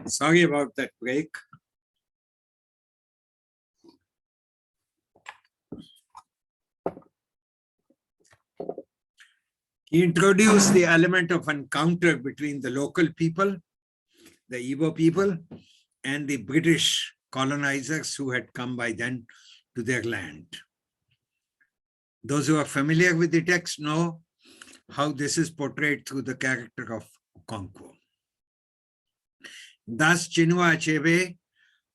Sorry about that break. He introduced the element of encounter between the local people, the Igbo people, and the British colonizers who had come by then to their land. Those who are familiar with the text know how this is portrayed through the character of Okonkwo. Thus, Chinua Achebe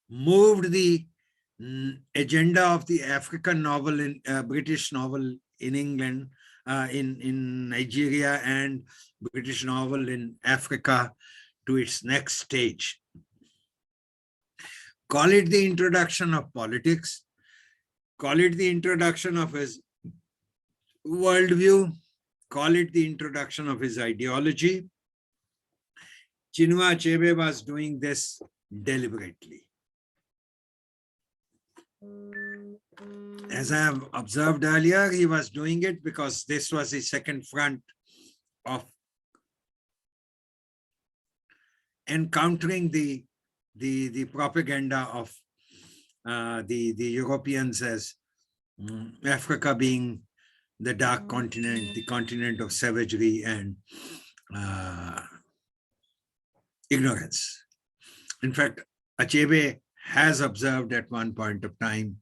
moved the agenda of the African novel, in British novel in England, in Nigeria, and British novel in Africa to its next stage. Call it the introduction of politics, call it the introduction of his worldview, call it the introduction of his ideology. Chinua Achebe was doing this deliberately. As I have observed earlier, he was doing it because this was the second front of encountering the propaganda of the Europeans as Africa being the dark continent, the continent of savagery and ignorance. In fact, Achebe has observed at one point of time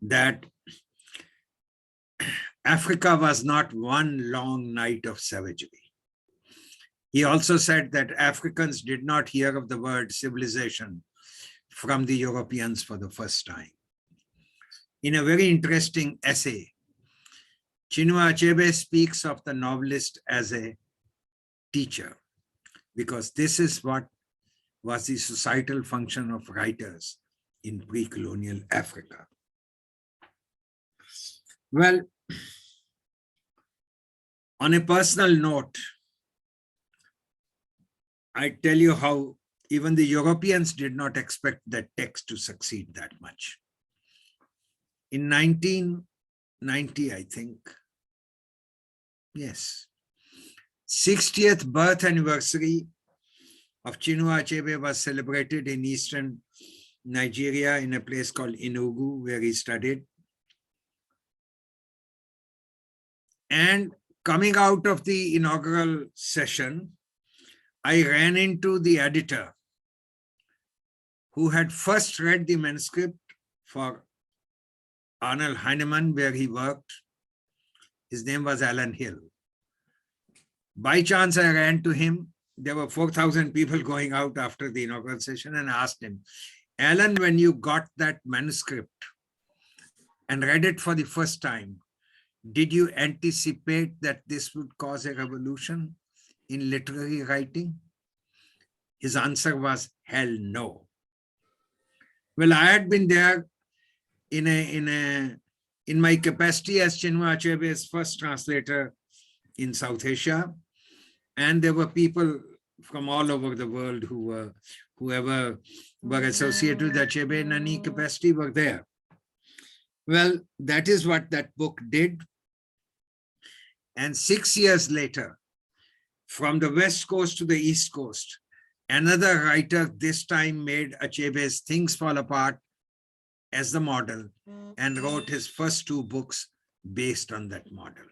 that Africa was not one long night of savagery. He also said that Africans did not hear of the word civilization from the Europeans for the first time. In a very interesting essay, Chinua Achebe speaks of the novelist as a teacher, because this is what was the societal function of writers in pre-colonial Africa. Well, on a personal note, I tell you how even the Europeans did not expect that text to succeed that much. In 1990, I think, yes, 60th birth anniversary of Chinua Achebe was celebrated in eastern Nigeria in a place called Enugu, where he studied. And coming out of the inaugural session, I ran into the editor who had first read the manuscript for Arnold Heinemann, where he worked. His name was Alan Hill. By chance, I ran to him. There were 4,000 people going out after the inaugural session, and asked him, Alan, when you got that manuscript and read it for the first time, did you anticipate that this would cause a revolution in literary writing? His answer was, hell no. Well, I had been there in my capacity as Chinua Achebe's first translator in South Asia. And there were people from all over the world whoever were associated with Achebe in any capacity were there. Well, that is what that book did. And 6 years later, from the West Coast to the East Coast, another writer this time made Achebe's Things Fall Apart as the model and wrote his first 2 books based on that model.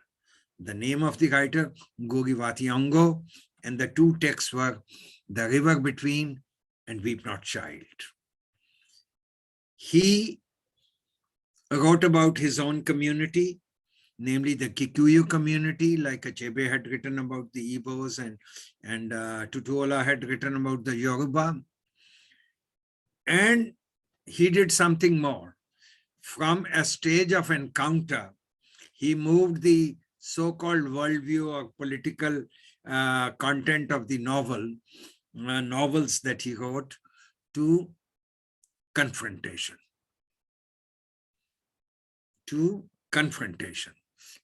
The name of the writer, Ngugi wa Thiong'o, and the 2 texts were The River Between and Weep Not Child. He wrote about his own community, namely the Kikuyu community, like Achebe had written about the Igbos, and Tutuola had written about the Yoruba. And he did something more. From a stage of encounter, he moved the so-called worldview or political content of the novels that he wrote, to confrontation.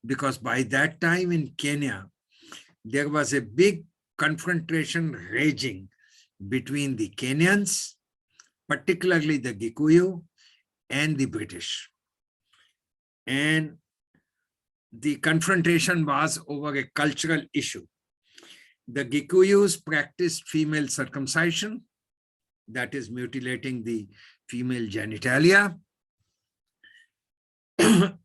Because by that time in Kenya, there was a big confrontation raging between the Kenyans, particularly the Gikuyu, and the British. And the confrontation was over a cultural issue. The Gikuyus practiced female circumcision, that is mutilating the female genitalia,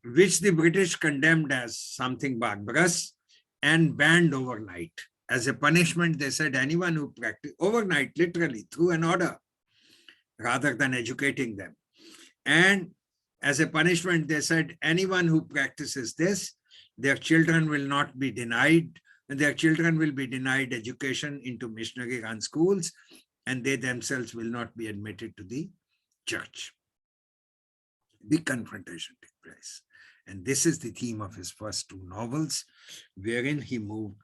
which the British condemned as something barbarous and banned overnight. As a punishment, they said anyone who practiced overnight, literally through an order, rather than educating them. And as a punishment, they said anyone who practices this, their children will not be denied, and their children will be denied education into missionary-run schools, and they themselves will not be admitted to the church. Big confrontation took place. And this is the theme of his first 2 novels, wherein he moved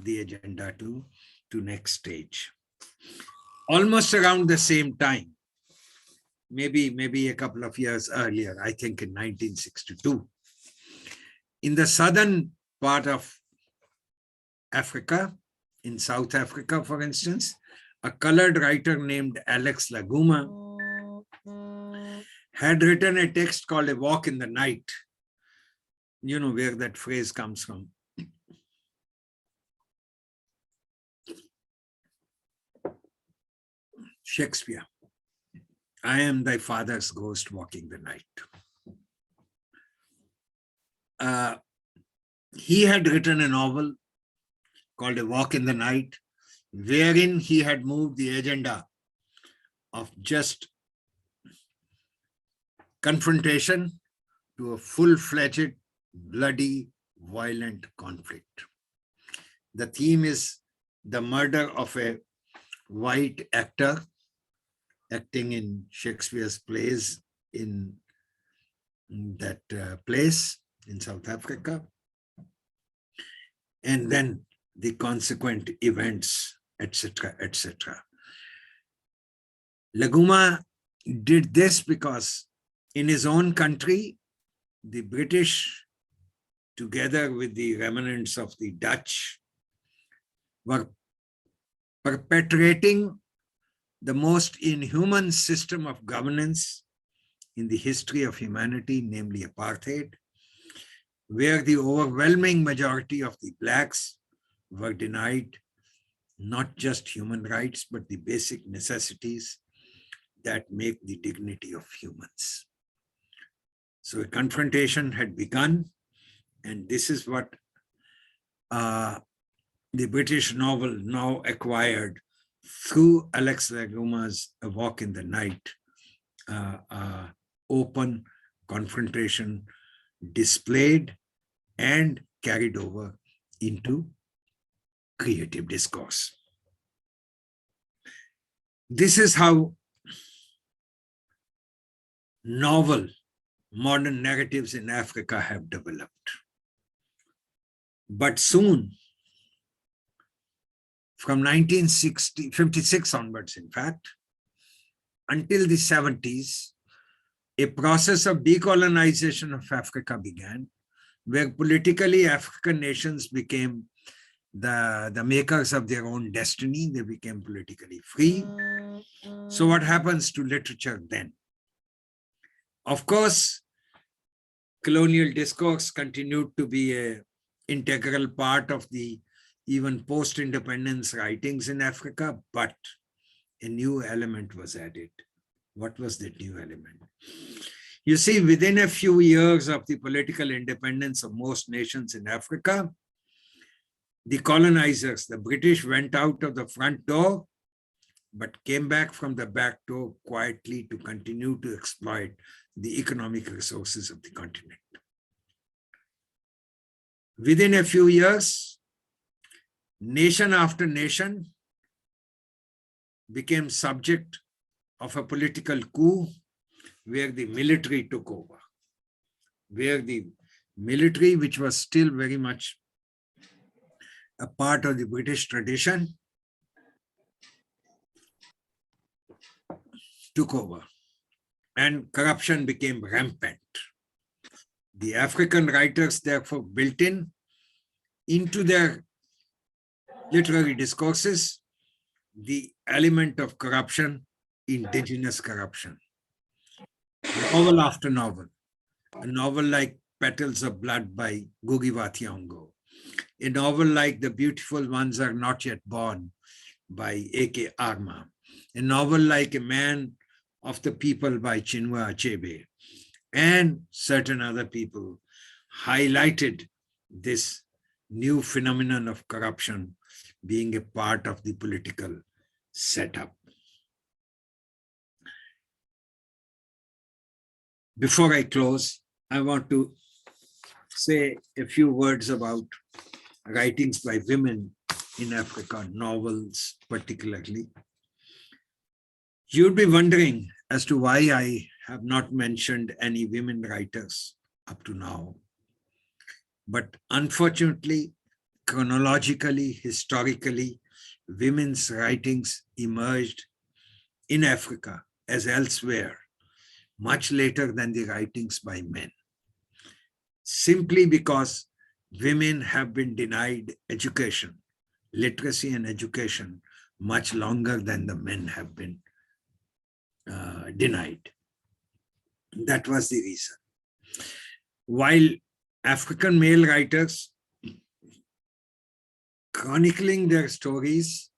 the agenda to next stage. Almost around the same time, maybe a couple of years earlier, I think in 1962, in the southern part of Africa, in South Africa, for instance, a colored writer named Alex Laguma had written a text called A Walk in the Night. You know where that phrase comes from. Shakespeare. I am thy father's ghost walking the night. He had written a novel called A Walk in the Night, wherein he had moved the agenda of just confrontation to a full-fledged, bloody, violent conflict. The theme is the murder of a white actor acting in Shakespeare's plays in that place in South Africa, and then the consequent events, etc., etc. Laguma did this because in his own country, the British, together with the remnants of the Dutch, were perpetrating the most inhuman system of governance in the history of humanity, namely apartheid, where the overwhelming majority of the blacks were denied not just human rights, but the basic necessities that make the dignity of humans. So a confrontation had begun, and this is what the British novel now acquired through Alex Laguma's A Walk in the Night, open confrontation displayed and carried over into creative discourse. This is how novel modern narratives in Africa have developed. But soon, from 1956 onwards, in fact, until the 70s, a process of decolonization of Africa began, where politically African nations became the makers of their own destiny. They became politically free. So what happens to literature then? Of course, colonial discourse continued to be an integral part of the even post-independence writings in Africa, but a new element was added. What was that new element? You see, within a few years of the political independence of most nations in Africa, the colonizers, the British, went out of the front door, but came back from the back door quietly to continue to exploit the economic resources of the continent. Within a few years, nation after nation became subject of a political coup where the military took over, where the military, which was still very much a part of the British tradition, took over and corruption became rampant. The African writers therefore built into their literary discourses the element of corruption, indigenous corruption. Novel after novel, a novel like Petals of Blood by Ngugi wa Thiong'o, a novel like The Beautiful Ones Are Not Yet Born by A.K. Arma, a novel like A Man of the People by Chinua Achebe, and certain other people highlighted this new phenomenon of corruption being a part of the political setup. Before I close, I want to say a few words about writings by women in Africa, novels particularly. You'd be wondering as to why I have not mentioned any women writers up to now. But unfortunately, chronologically, historically, women's writings emerged in Africa as elsewhere much later than the writings by men, simply because women have been denied education, literacy and education, much longer than the men have been denied. That was the reason. While African male writers chronicling their stories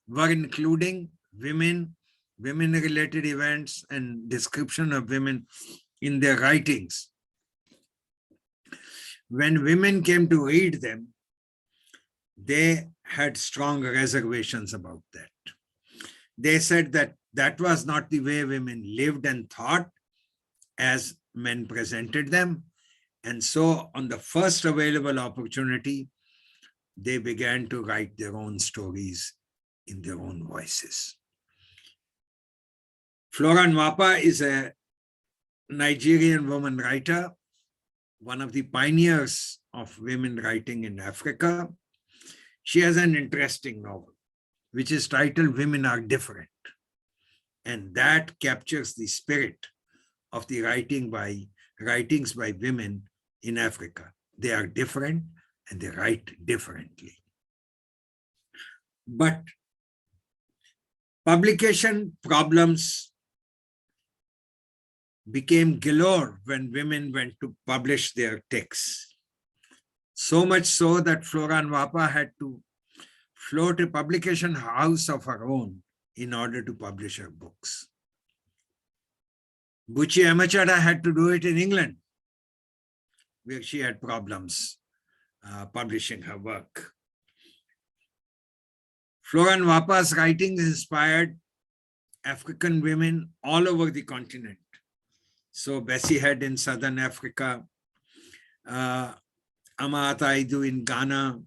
were including women-related events and description of women in their writings. When women came to read them, they had strong reservations about that. They said that that was not the way women lived and thought as men presented them. And so on the first available opportunity, they began to write their own stories in their own voices. Flora Nwapa is a Nigerian woman writer, one of the pioneers of women writing in Africa. She has an interesting novel, which is titled Women Are Different. And that captures the spirit of the writings by women in Africa. They are different and they write differently. But publication problems became galore when women went to publish their texts. So much so that Flora Nwapa had to float a publication house of her own in order to publish her books. Buchi Amachara had to do it in England, where she had problems publishing her work. Flora Nwapa's writings inspired African women all over the continent. So Bessie Head in Southern Africa, Ama Ataidu in Ghana,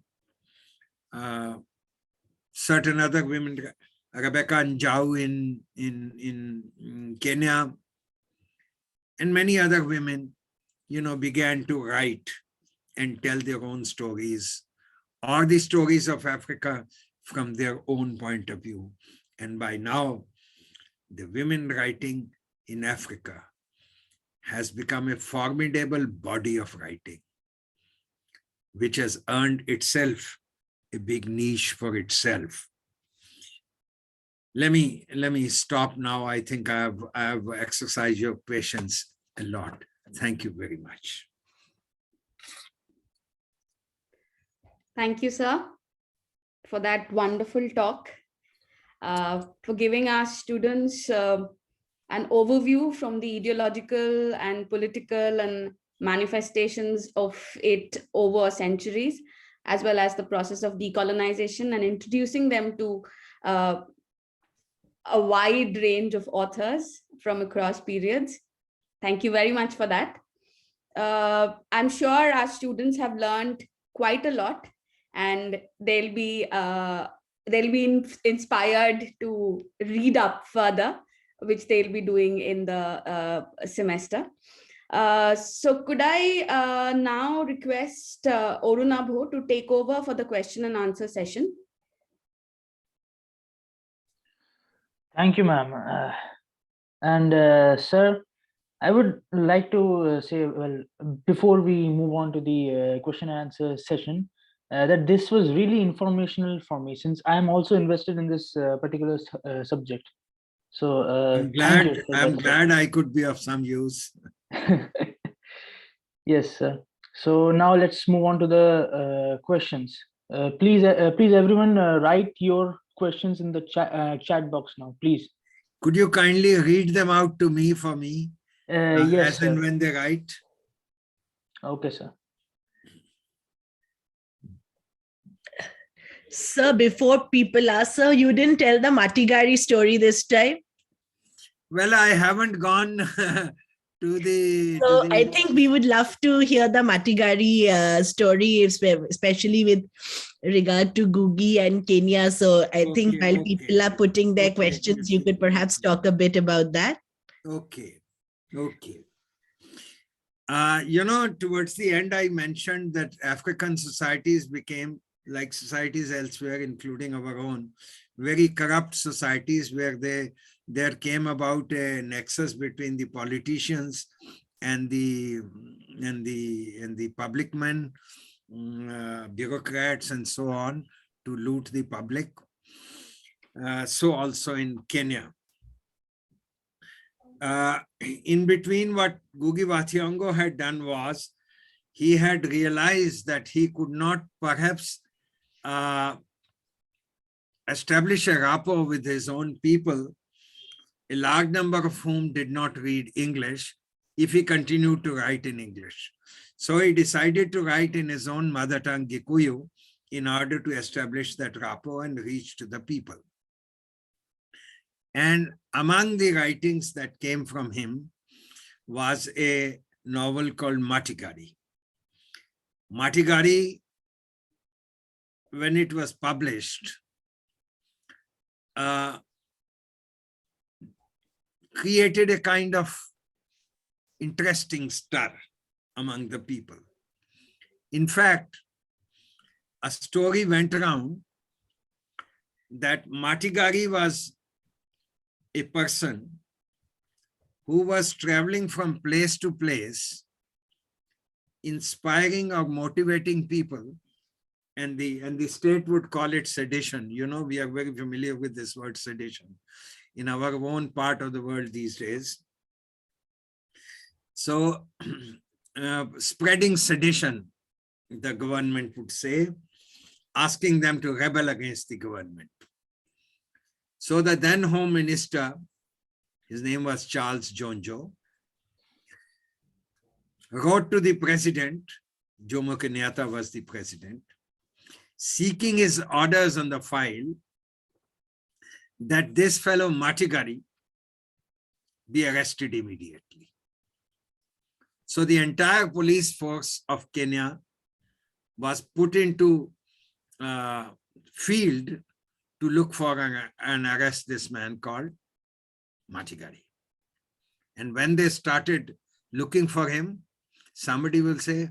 certain other women, Rebecca Njau in Kenya, and many other women, began to write and tell their own stories or the stories of Africa from their own point of view. And by now, the women writing in Africa has become a formidable body of writing, which has earned itself a big niche for itself. Let me stop now. I think I have exercised your patience a lot. Thank you very much. Thank you, sir, for that wonderful talk, for giving our students an overview from the ideological and political and manifestations of it over centuries, as well as the process of decolonization, and introducing them to a wide range of authors from across periods. Thank you very much for that. I'm sure our students have learned quite a lot, and they'll be inspired to read up further, which they'll be doing in the semester. So could I now request Orunabho to take over for the question and answer session? Thank you, ma'am. Sir, I would like to say, well, before we move on to the question and answer session, that this was really informational for me, since I am also invested in this particular subject. So I'm glad I could be of some use. Yes, sir. So now let's move on to the questions. Please everyone write your questions in the chat box now, please. Could you kindly read them out to me for me? Yes, as and when they write. Okay, sir. Sir, before people ask, sir, you didn't tell the Matigari story this time. Well, I haven't gone to the... So I think we would love to hear the Matigari story, especially with regard to Gugi and Kenya. So I think while people are putting their questions, you could perhaps talk a bit about that. Okay. Towards the end, I mentioned that African societies became, like societies elsewhere, including our own, very corrupt societies where there came about a nexus between the politicians and the public men, bureaucrats and so on, to loot the public. So also in Kenya. In between, what Ngugi wa Thiong'o had done was, he had realized that he could not perhaps establish a rapport with his own people, a large number of whom did not read English, if he continued to write in English. So he decided to write in his own mother tongue, Gikuyu, in order to establish that rapport and reach to the people. And among the writings that came from him was a novel called Matigari. Matigari, when it was published, created a kind of interesting stir among the people. In fact, a story went around that Matigari was a person who was traveling from place to place, inspiring or motivating people, and the state would call it sedition. You know, we are very familiar with this word sedition in our own part of the world these days. So spreading sedition, the government would say, asking them to rebel against the government. So the then Home Minister, his name was Charles Jonjo, wrote to the president, Jomo Kenyatta was the president, seeking his orders on the file that this fellow Matigari be arrested immediately. So the entire police force of Kenya was put into field to look for and arrest this man called Matigari. And when they started looking for him, somebody will say,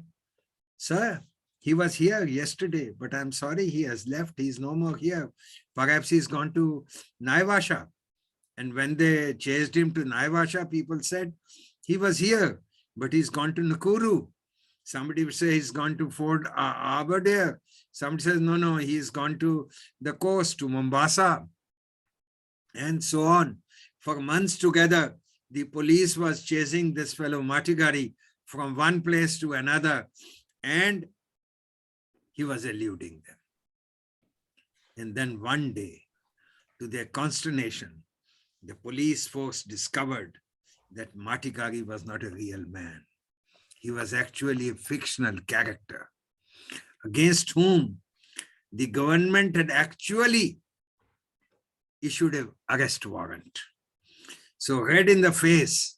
sir, he was here yesterday, but I'm sorry, he has left. He's no more here. Perhaps he's gone to Naivasha. And when they chased him to Naivasha, people said, he was here, but he's gone to Nakuru. Somebody would say he's gone to Fort Aberdare. Somebody says, no, he's gone to the coast, to Mombasa, and so on. For months together, the police was chasing this fellow Matigari from one place to another, and he was eluding them. And then one day, to their consternation, the police force discovered that Matigari was not a real man. He was actually a fictional character against whom the government had actually issued an arrest warrant. So red in the face,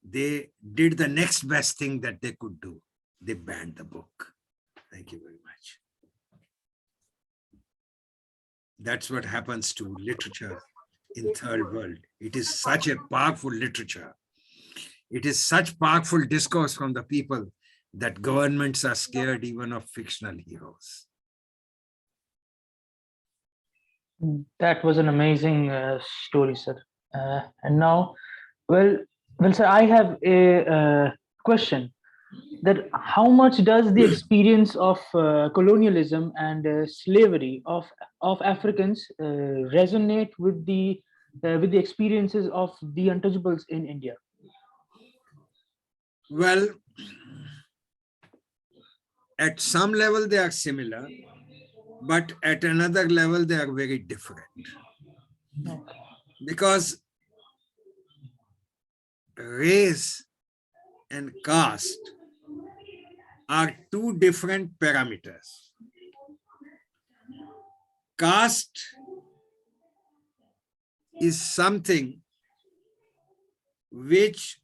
they did the next best thing that they could do. They banned the book. Thank you very much. That's what happens to literature in third world. It is such a powerful literature. It is such powerful discourse from the people that governments are scared even of fictional heroes. That was an amazing story, sir. And now, well, sir, I have a question. That how much does the experience of colonialism and slavery of Africans resonate with the experiences of the untouchables in India? Well, at some level they are similar, but at another level they are very different. Because race and caste are two different parameters. Caste is something which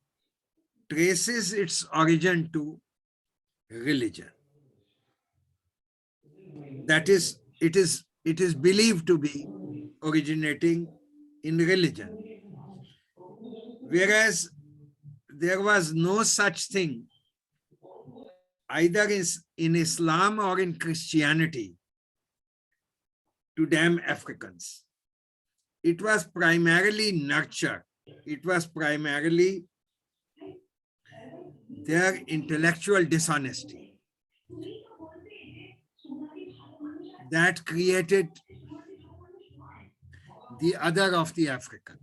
traces its origin to religion. That is, it is believed to be originating in religion. Whereas there was no such thing either in Islam or in Christianity to damn Africans. It was primarily nurture. It was primarily their intellectual dishonesty that created the other of the African.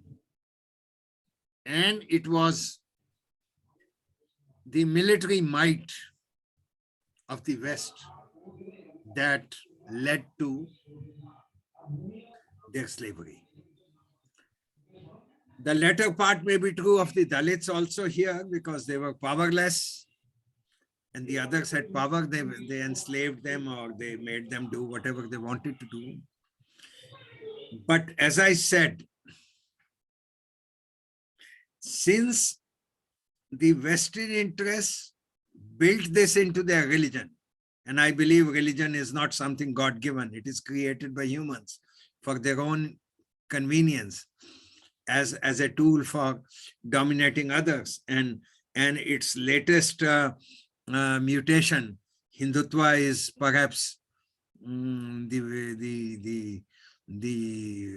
And it was the military might of the West that led to their slavery. The latter part may be true of the Dalits also here, because they were powerless and the others had power. They enslaved them, or they made them do whatever they wanted to do. But as I said, since the Western interests built this into their religion, and I believe religion is not something God-given, it is created by humans for their own convenience, as a tool for dominating others. And its latest mutation, Hindutva, is perhaps the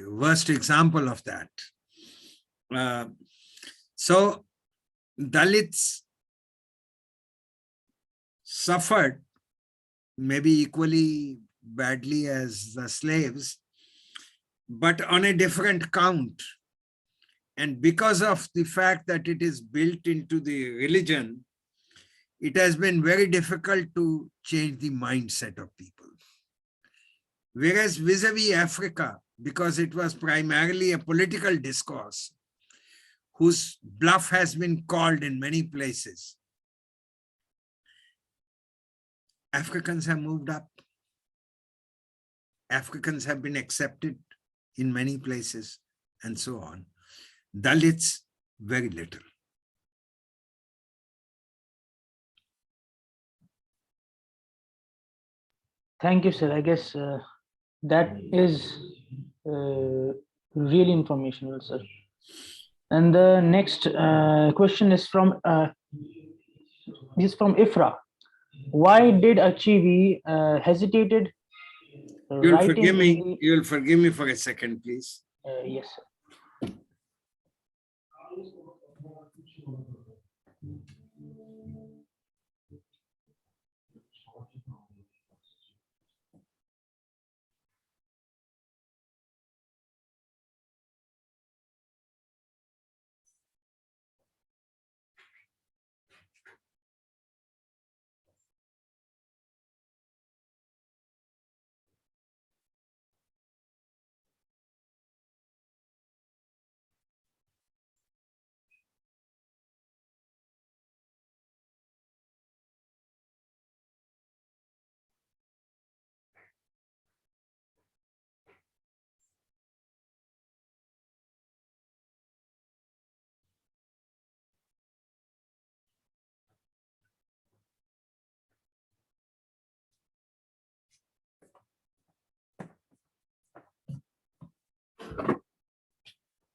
worst example of that. So Dalits suffered maybe equally badly as the slaves, but on a different count. And because of the fact that it is built into the religion, it has been very difficult to change the mindset of people. Whereas vis-a-vis Africa, because it was primarily a political discourse, whose bluff has been called in many places, Africans have moved up. Africans have been accepted in many places, and so on. Dalits, very little. Thank you, sir. I guess that is really informational, sir. And the next question is from Ifra. Why did Achivi hesitated You'll writing forgive me. in the, You'll forgive me for a second, please. yes, sir.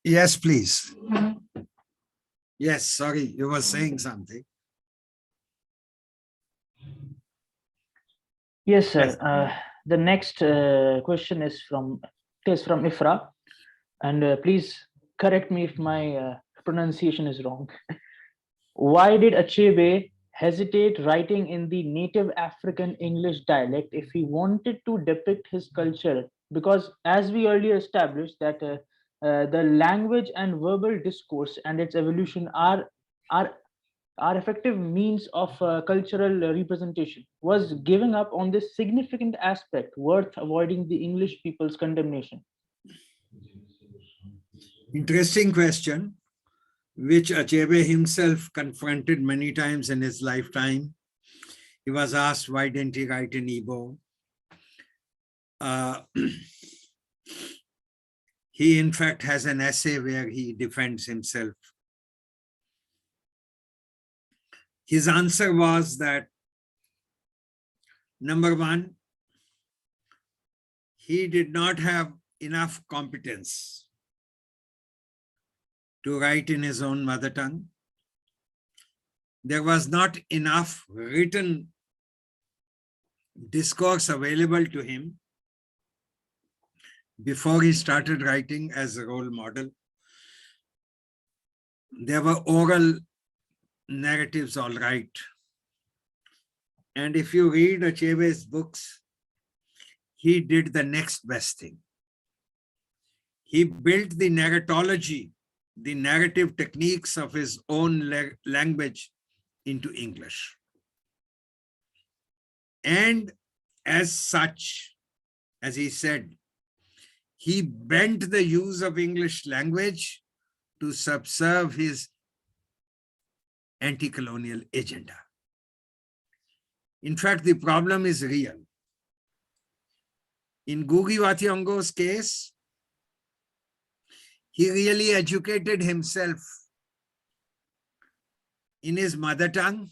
Yes, please. Yes, sorry, you were saying something. Yes, sir. Yes. The next question is from Ifra, and please correct me if my pronunciation is wrong. Why did Achebe hesitate writing in the native African English dialect if he wanted to depict his culture? Because as we earlier established that the language and verbal discourse and its evolution are our effective means of cultural representation, was giving up on this significant aspect worth avoiding the English people's condemnation? Interesting question, which Achebe himself confronted many times in his lifetime. He was asked, why didn't he write in Igbo? He, in fact, has an essay where he defends himself. His answer was that, number one, he did not have enough competence to write in his own mother tongue. There was not enough written discourse available to him before he started writing as a role model. There were oral narratives, all right. And if you read Achebe's books, he did the next best thing. He built the narratology, the narrative techniques of his own language into English. And as such, as he said, he bent the use of English language to subserve his anti-colonial agenda. In fact, the problem is real. In Ngugi wa Thiong'o's case, he really educated himself in his mother tongue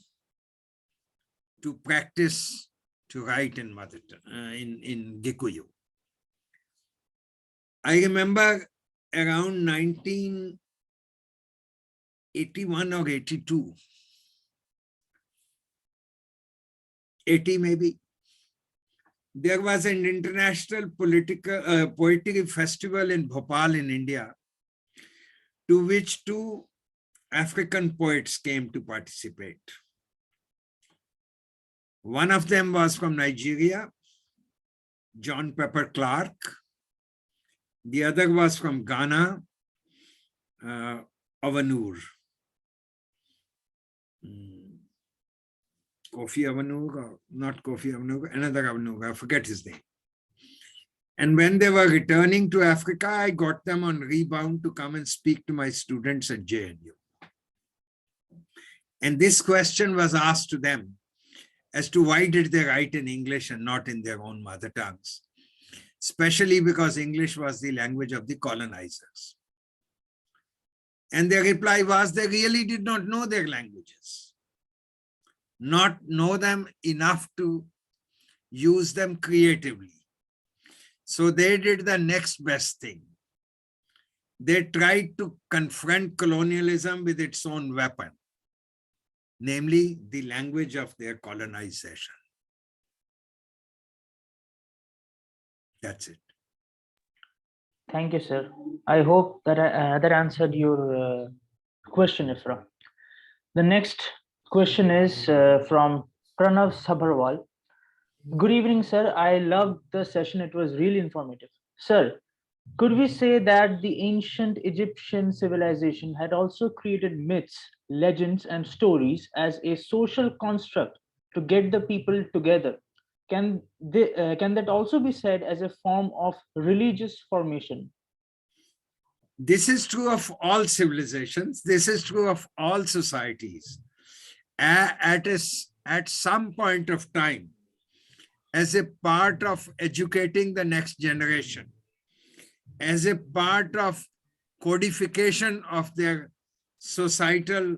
to practice to write in mother tongue, in Gikuyu. I remember around 1981 or 82, 80 maybe, there was an international poetry festival in Bhopal in India, to which two African poets came to participate. One of them was from Nigeria, John Pepper Clark. The other was from Ghana, Avanur. Kofi Avanur, or not Kofi Avanur, another Avanur, I forget his name. And when they were returning to Africa, I got them on rebound to come and speak to my students at JNU. And this question was asked to them as to why did they write in English and not in their own mother tongues, especially because English was the language of the colonizers. And their reply was they really did not know their languages, not know them enough to use them creatively. So they did the next best thing. They tried to confront colonialism with its own weapon, namely the language of their colonization. That's it. Thank you, sir. I hope that that answered your question, Ifra. The next question is from Pranav Sabharwal. Good evening, sir. I loved the session. It was really informative. Sir, could we say that the ancient Egyptian civilization had also created myths, legends, and stories as a social construct to get the people together? Can that also be said as a form of religious formation? This is true of all civilizations. This is true of all societies. At some point of time, as a part of educating the next generation, as a part of codification of their societal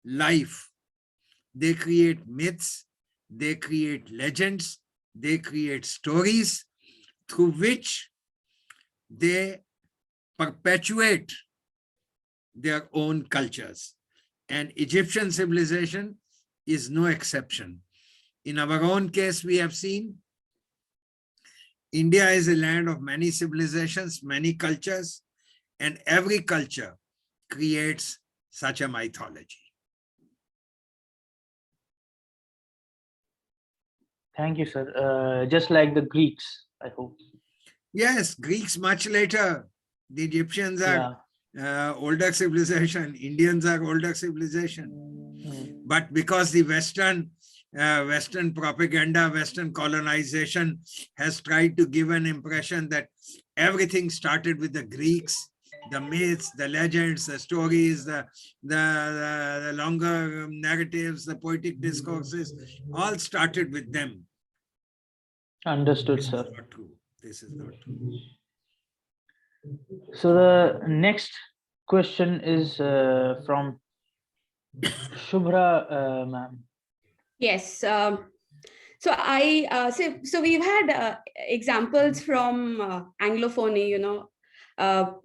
life, they create myths, they create legends, they create stories through which they perpetuate their own cultures. And Egyptian civilization is no exception. In our own case, we have seen India is a land of many civilizations, many cultures, and every culture creates such a mythology. Thank you, sir. Just like the Greeks, I hope. Yes, Greeks much later. The Egyptians are older civilization. Indians are older civilization. But because the Western propaganda, Western colonization has tried to give an impression that everything started with the Greeks, the myths, the legends, the stories, the longer narratives, the poetic discourses, all started with them. Understood, sir. This is not true. This is not true. So the next question is from Shubhra, ma'am. Yes. So we've had examples from Anglophony,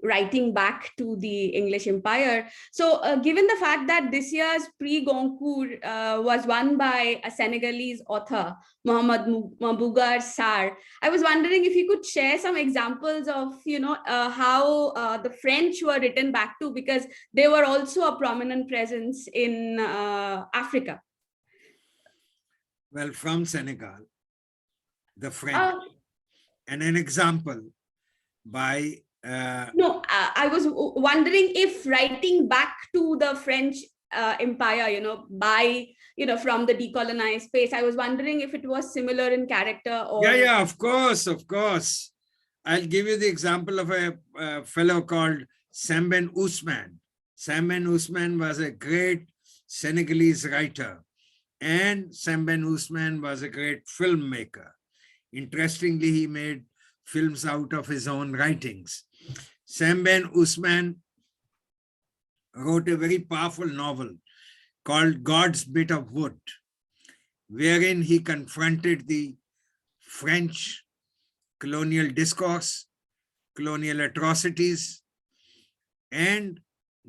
writing back to the English Empire. So given the fact that this year's Prix Goncourt was won by a Senegalese author, Mohamed Mbougar Sarr, I was wondering if you could share some examples of, how the French were written back to, because they were also a prominent presence in Africa. Well, from Senegal, the French, and an example by... I was wondering if writing back to the French Empire, from the decolonized space, I was wondering if it was similar in character or... Yeah, of course. I'll give you the example of a fellow called Sembène Ousmane. Sembène Ousmane was a great Senegalese writer, and Sembène Ousmane was a great filmmaker. Interestingly, he made films out of his own writings. Sembène Ousmane wrote a very powerful novel called God's Bit of Wood, wherein he confronted the French colonial discourse, colonial atrocities, and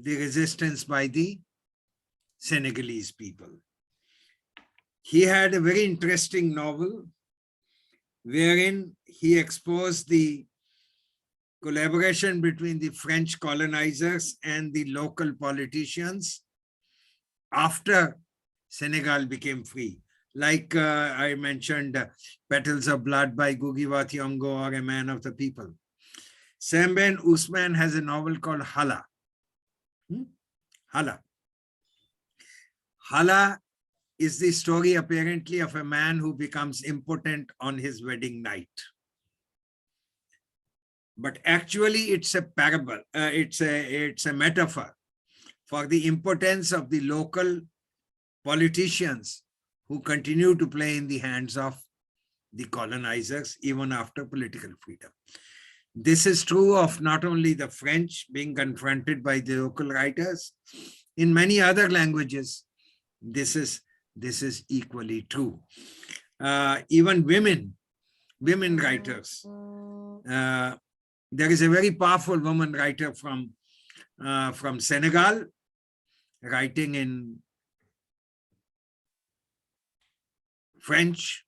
the resistance by the Senegalese people. He had a very interesting novel wherein he exposed the collaboration between the French colonizers and the local politicians after Senegal became free. Like I mentioned, Petals of Blood by Gugi wa Thiong'o, or A Man of the People. Sembène Ousmane has a novel called Hala. Hala. Hala is the story apparently of a man who becomes impotent on his wedding night. But actually it's a parable, it's a metaphor for the impotence of the local politicians who continue to play in the hands of the colonizers even after political freedom. This is true of not only the French being confronted by the local writers, in many other languages, this is equally true. Even women writers. There is a very powerful woman writer from Senegal, writing in French,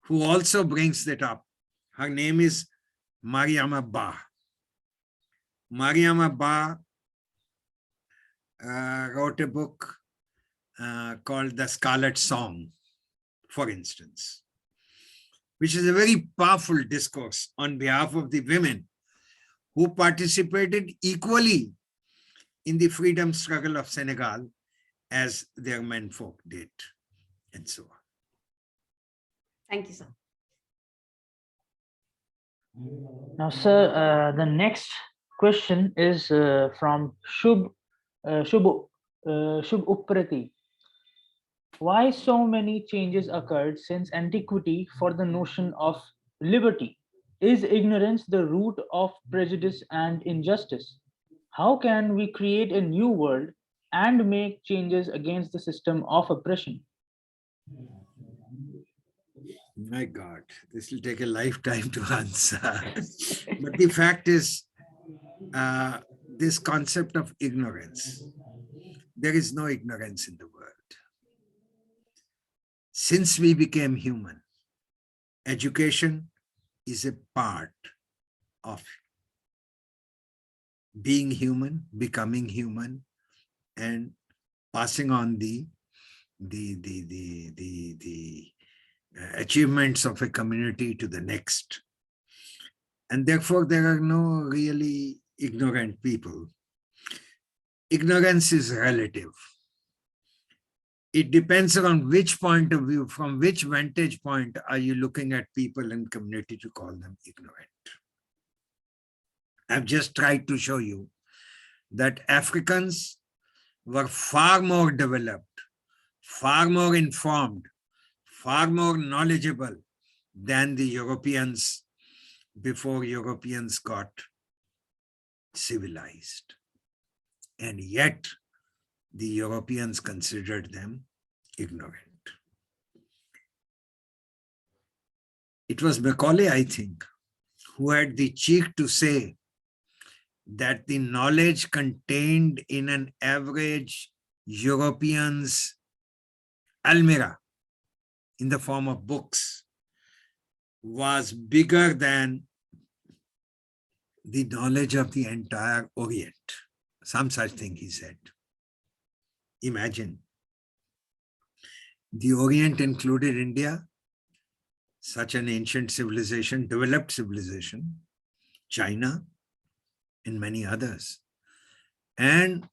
who also brings that up. Her name is Mariama Ba. Mariama Ba wrote a book called The Scarlet Song, for instance, which is a very powerful discourse on behalf of the women who participated equally in the freedom struggle of Senegal as their menfolk did, and so on. Thank you, sir. Now, sir, the next question is from Shubh Uprati. Why so many changes occurred since antiquity for the notion of liberty? Is ignorance the root of prejudice and injustice? How can we create a new world and make changes against the system of oppression? My God, this will take a lifetime to answer. But the fact is, this concept of ignorance, there is no ignorance in the world. Since we became human, education is a part of being human, becoming human, and passing on the achievements of a community to the next. And therefore, there are no really ignorant people. Ignorance is relative. It depends on which point of view, from which vantage point are you looking at people and community to call them ignorant. I've just tried to show you that Africans were far more developed, far more informed, far more knowledgeable than the Europeans before Europeans got civilized. And yet, the Europeans considered them ignorant. It was Macaulay, I think, who had the cheek to say that the knowledge contained in an average European's almirah in the form of books was bigger than the knowledge of the entire Orient. Some such thing he said. Imagine. The Orient included India, such an ancient civilization, developed civilization, China, and many others. And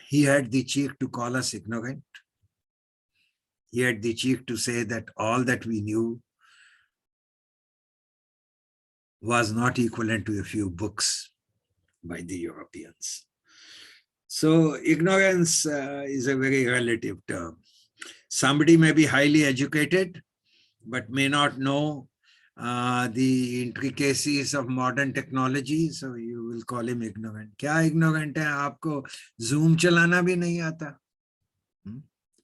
he had the cheek to call us ignorant. He had the cheek to say that all that we knew was not equivalent to a few books by the Europeans. So ignorance is a very relative term. Somebody may be highly educated, but may not know the intricacies of modern technology, so you will call him ignorant. Kya ignorant hai? Aapko Zoom chalana bhi nahi aata.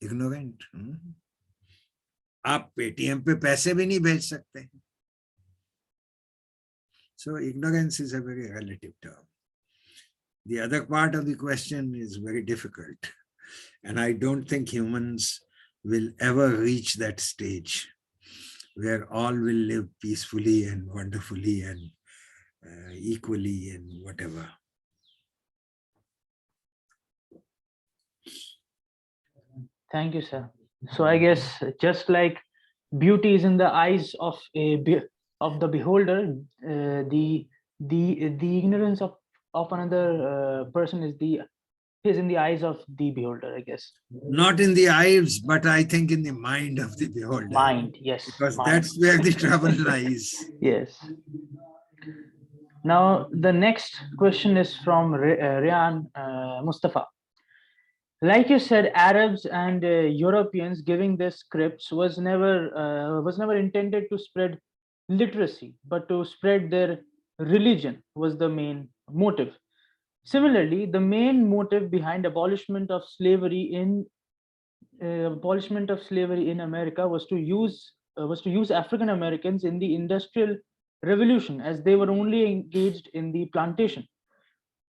Ignorant. आप Paytm पे पैसे भी नहीं भेज सकते. So ignorance is a very relative term. The other part of the question is very difficult, and I don't think humans will ever reach that stage where all will live peacefully and wonderfully and equally and whatever. Thank you, sir. So I guess just like beauty is in the eyes of of the beholder, the ignorance of another person is in the eyes of the beholder, I guess. Not in the eyes, but I think in the mind of the beholder. Mind, yes. Because mind. that's where the trouble lies. Yes. Now, the next question is from Rian Mustafa. Like you said, Arabs and Europeans giving their scripts was never intended to spread literacy, but to spread their religion was the main motive. Similarly, the main motive behind abolishment of slavery in America was to use African Americans in the Industrial Revolution, as they were only engaged in the plantation.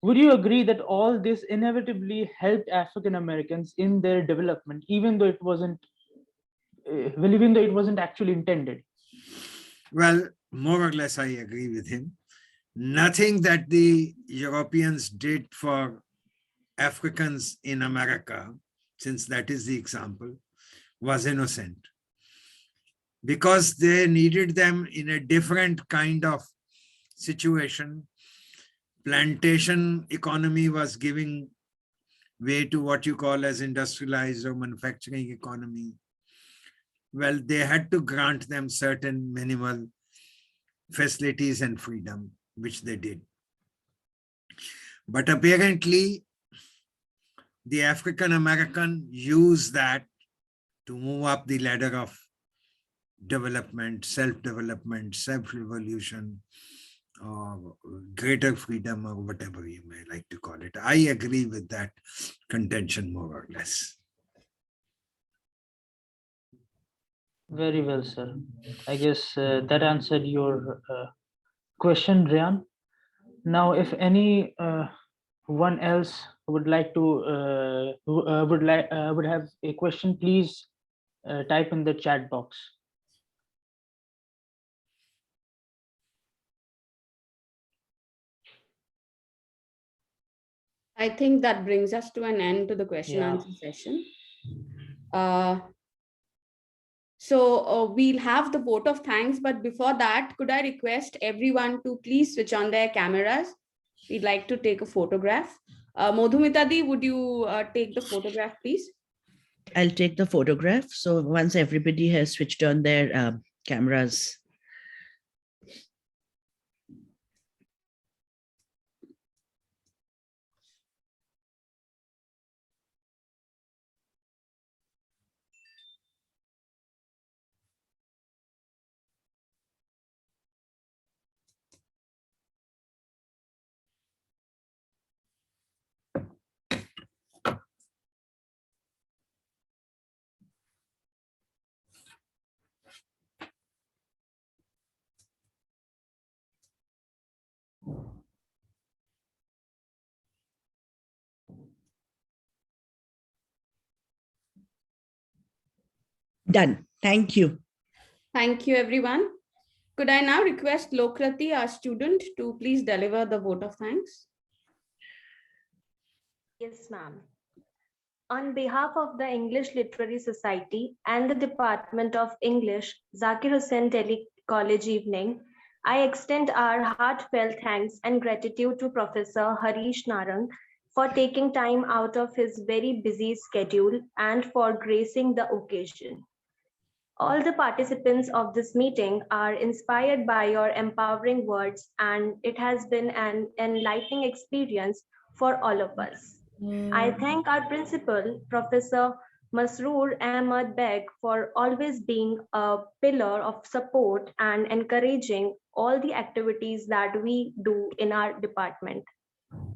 Would you agree that all this inevitably helped African Americans in their development, even though it wasn't actually intended? Well, more or less, I agree with him. Nothing that the Europeans did for Africans in America, since that is the example, was innocent. Because they needed them in a different kind of situation. Plantation economy was giving way to what you call as industrialized or manufacturing economy. Well, they had to grant them certain minimal facilities and freedom, which they did. But apparently, the African American used that to move up the ladder of development, self-development, self-revolution, or greater freedom, or whatever you may like to call it. I agree with that contention more or less. Very well, sir. I guess that answered your question, Rian. Now, if any one else would like to would have a question, please type in the chat box. I think that brings us to an end to the question answer session. So we'll have the vote of thanks, but before that, could I request everyone to please switch on their cameras? We'd like to take a photograph. Madhumitadi, would you take the photograph, please? I'll take the photograph. So once everybody has switched on their cameras. Done. Thank you. Thank you, everyone. Could I now request Lokrati, our student, to please deliver the vote of thanks? Yes, ma'am. On behalf of the English Literary Society and the Department of English, Zakir Hussain Delhi College Evening, I extend our heartfelt thanks and gratitude to Professor Harish Narang for taking time out of his very busy schedule and for gracing the occasion. All the participants of this meeting are inspired by your empowering words, and it has been an enlightening experience for all of us. I thank our principal, Professor Masroor Ahmad Beg, for always being a pillar of support and encouraging all the activities that we do in our department.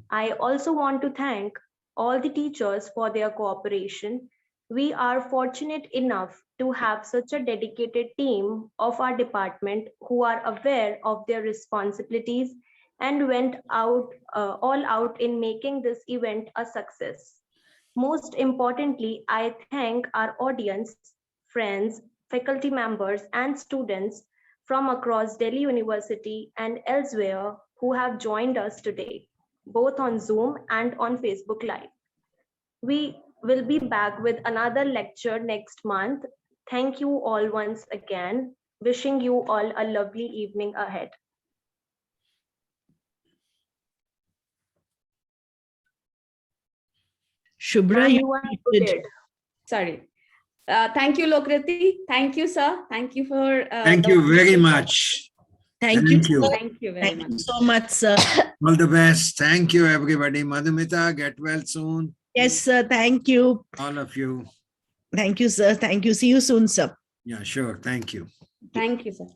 I also want to thank all the teachers for their cooperation. We are fortunate enough to have such a dedicated team of our department who are aware of their responsibilities and went out all out in making this event a success. Most importantly, I thank our audience, friends, faculty members, and students from across Delhi University and elsewhere who have joined us today, both on Zoom and on Facebook Live. We will be back with another lecture next month. Thank you all once again. Wishing you all a lovely evening ahead. Shubhra, Ma'am, you you are muted. muted. Sorry. Thank you, Lokriti. Thank you, sir. Thank you for. Thank you very much. Thank you. Thank you. Sir. Thank you very Thank much. you so much, sir. All the best. Thank you, everybody. Madhumita, get well soon. Yes, sir. Thank you. All of you. Thank you, sir. Thank you. See you soon, sir. Yeah, sure. Thank you. Thank you, sir.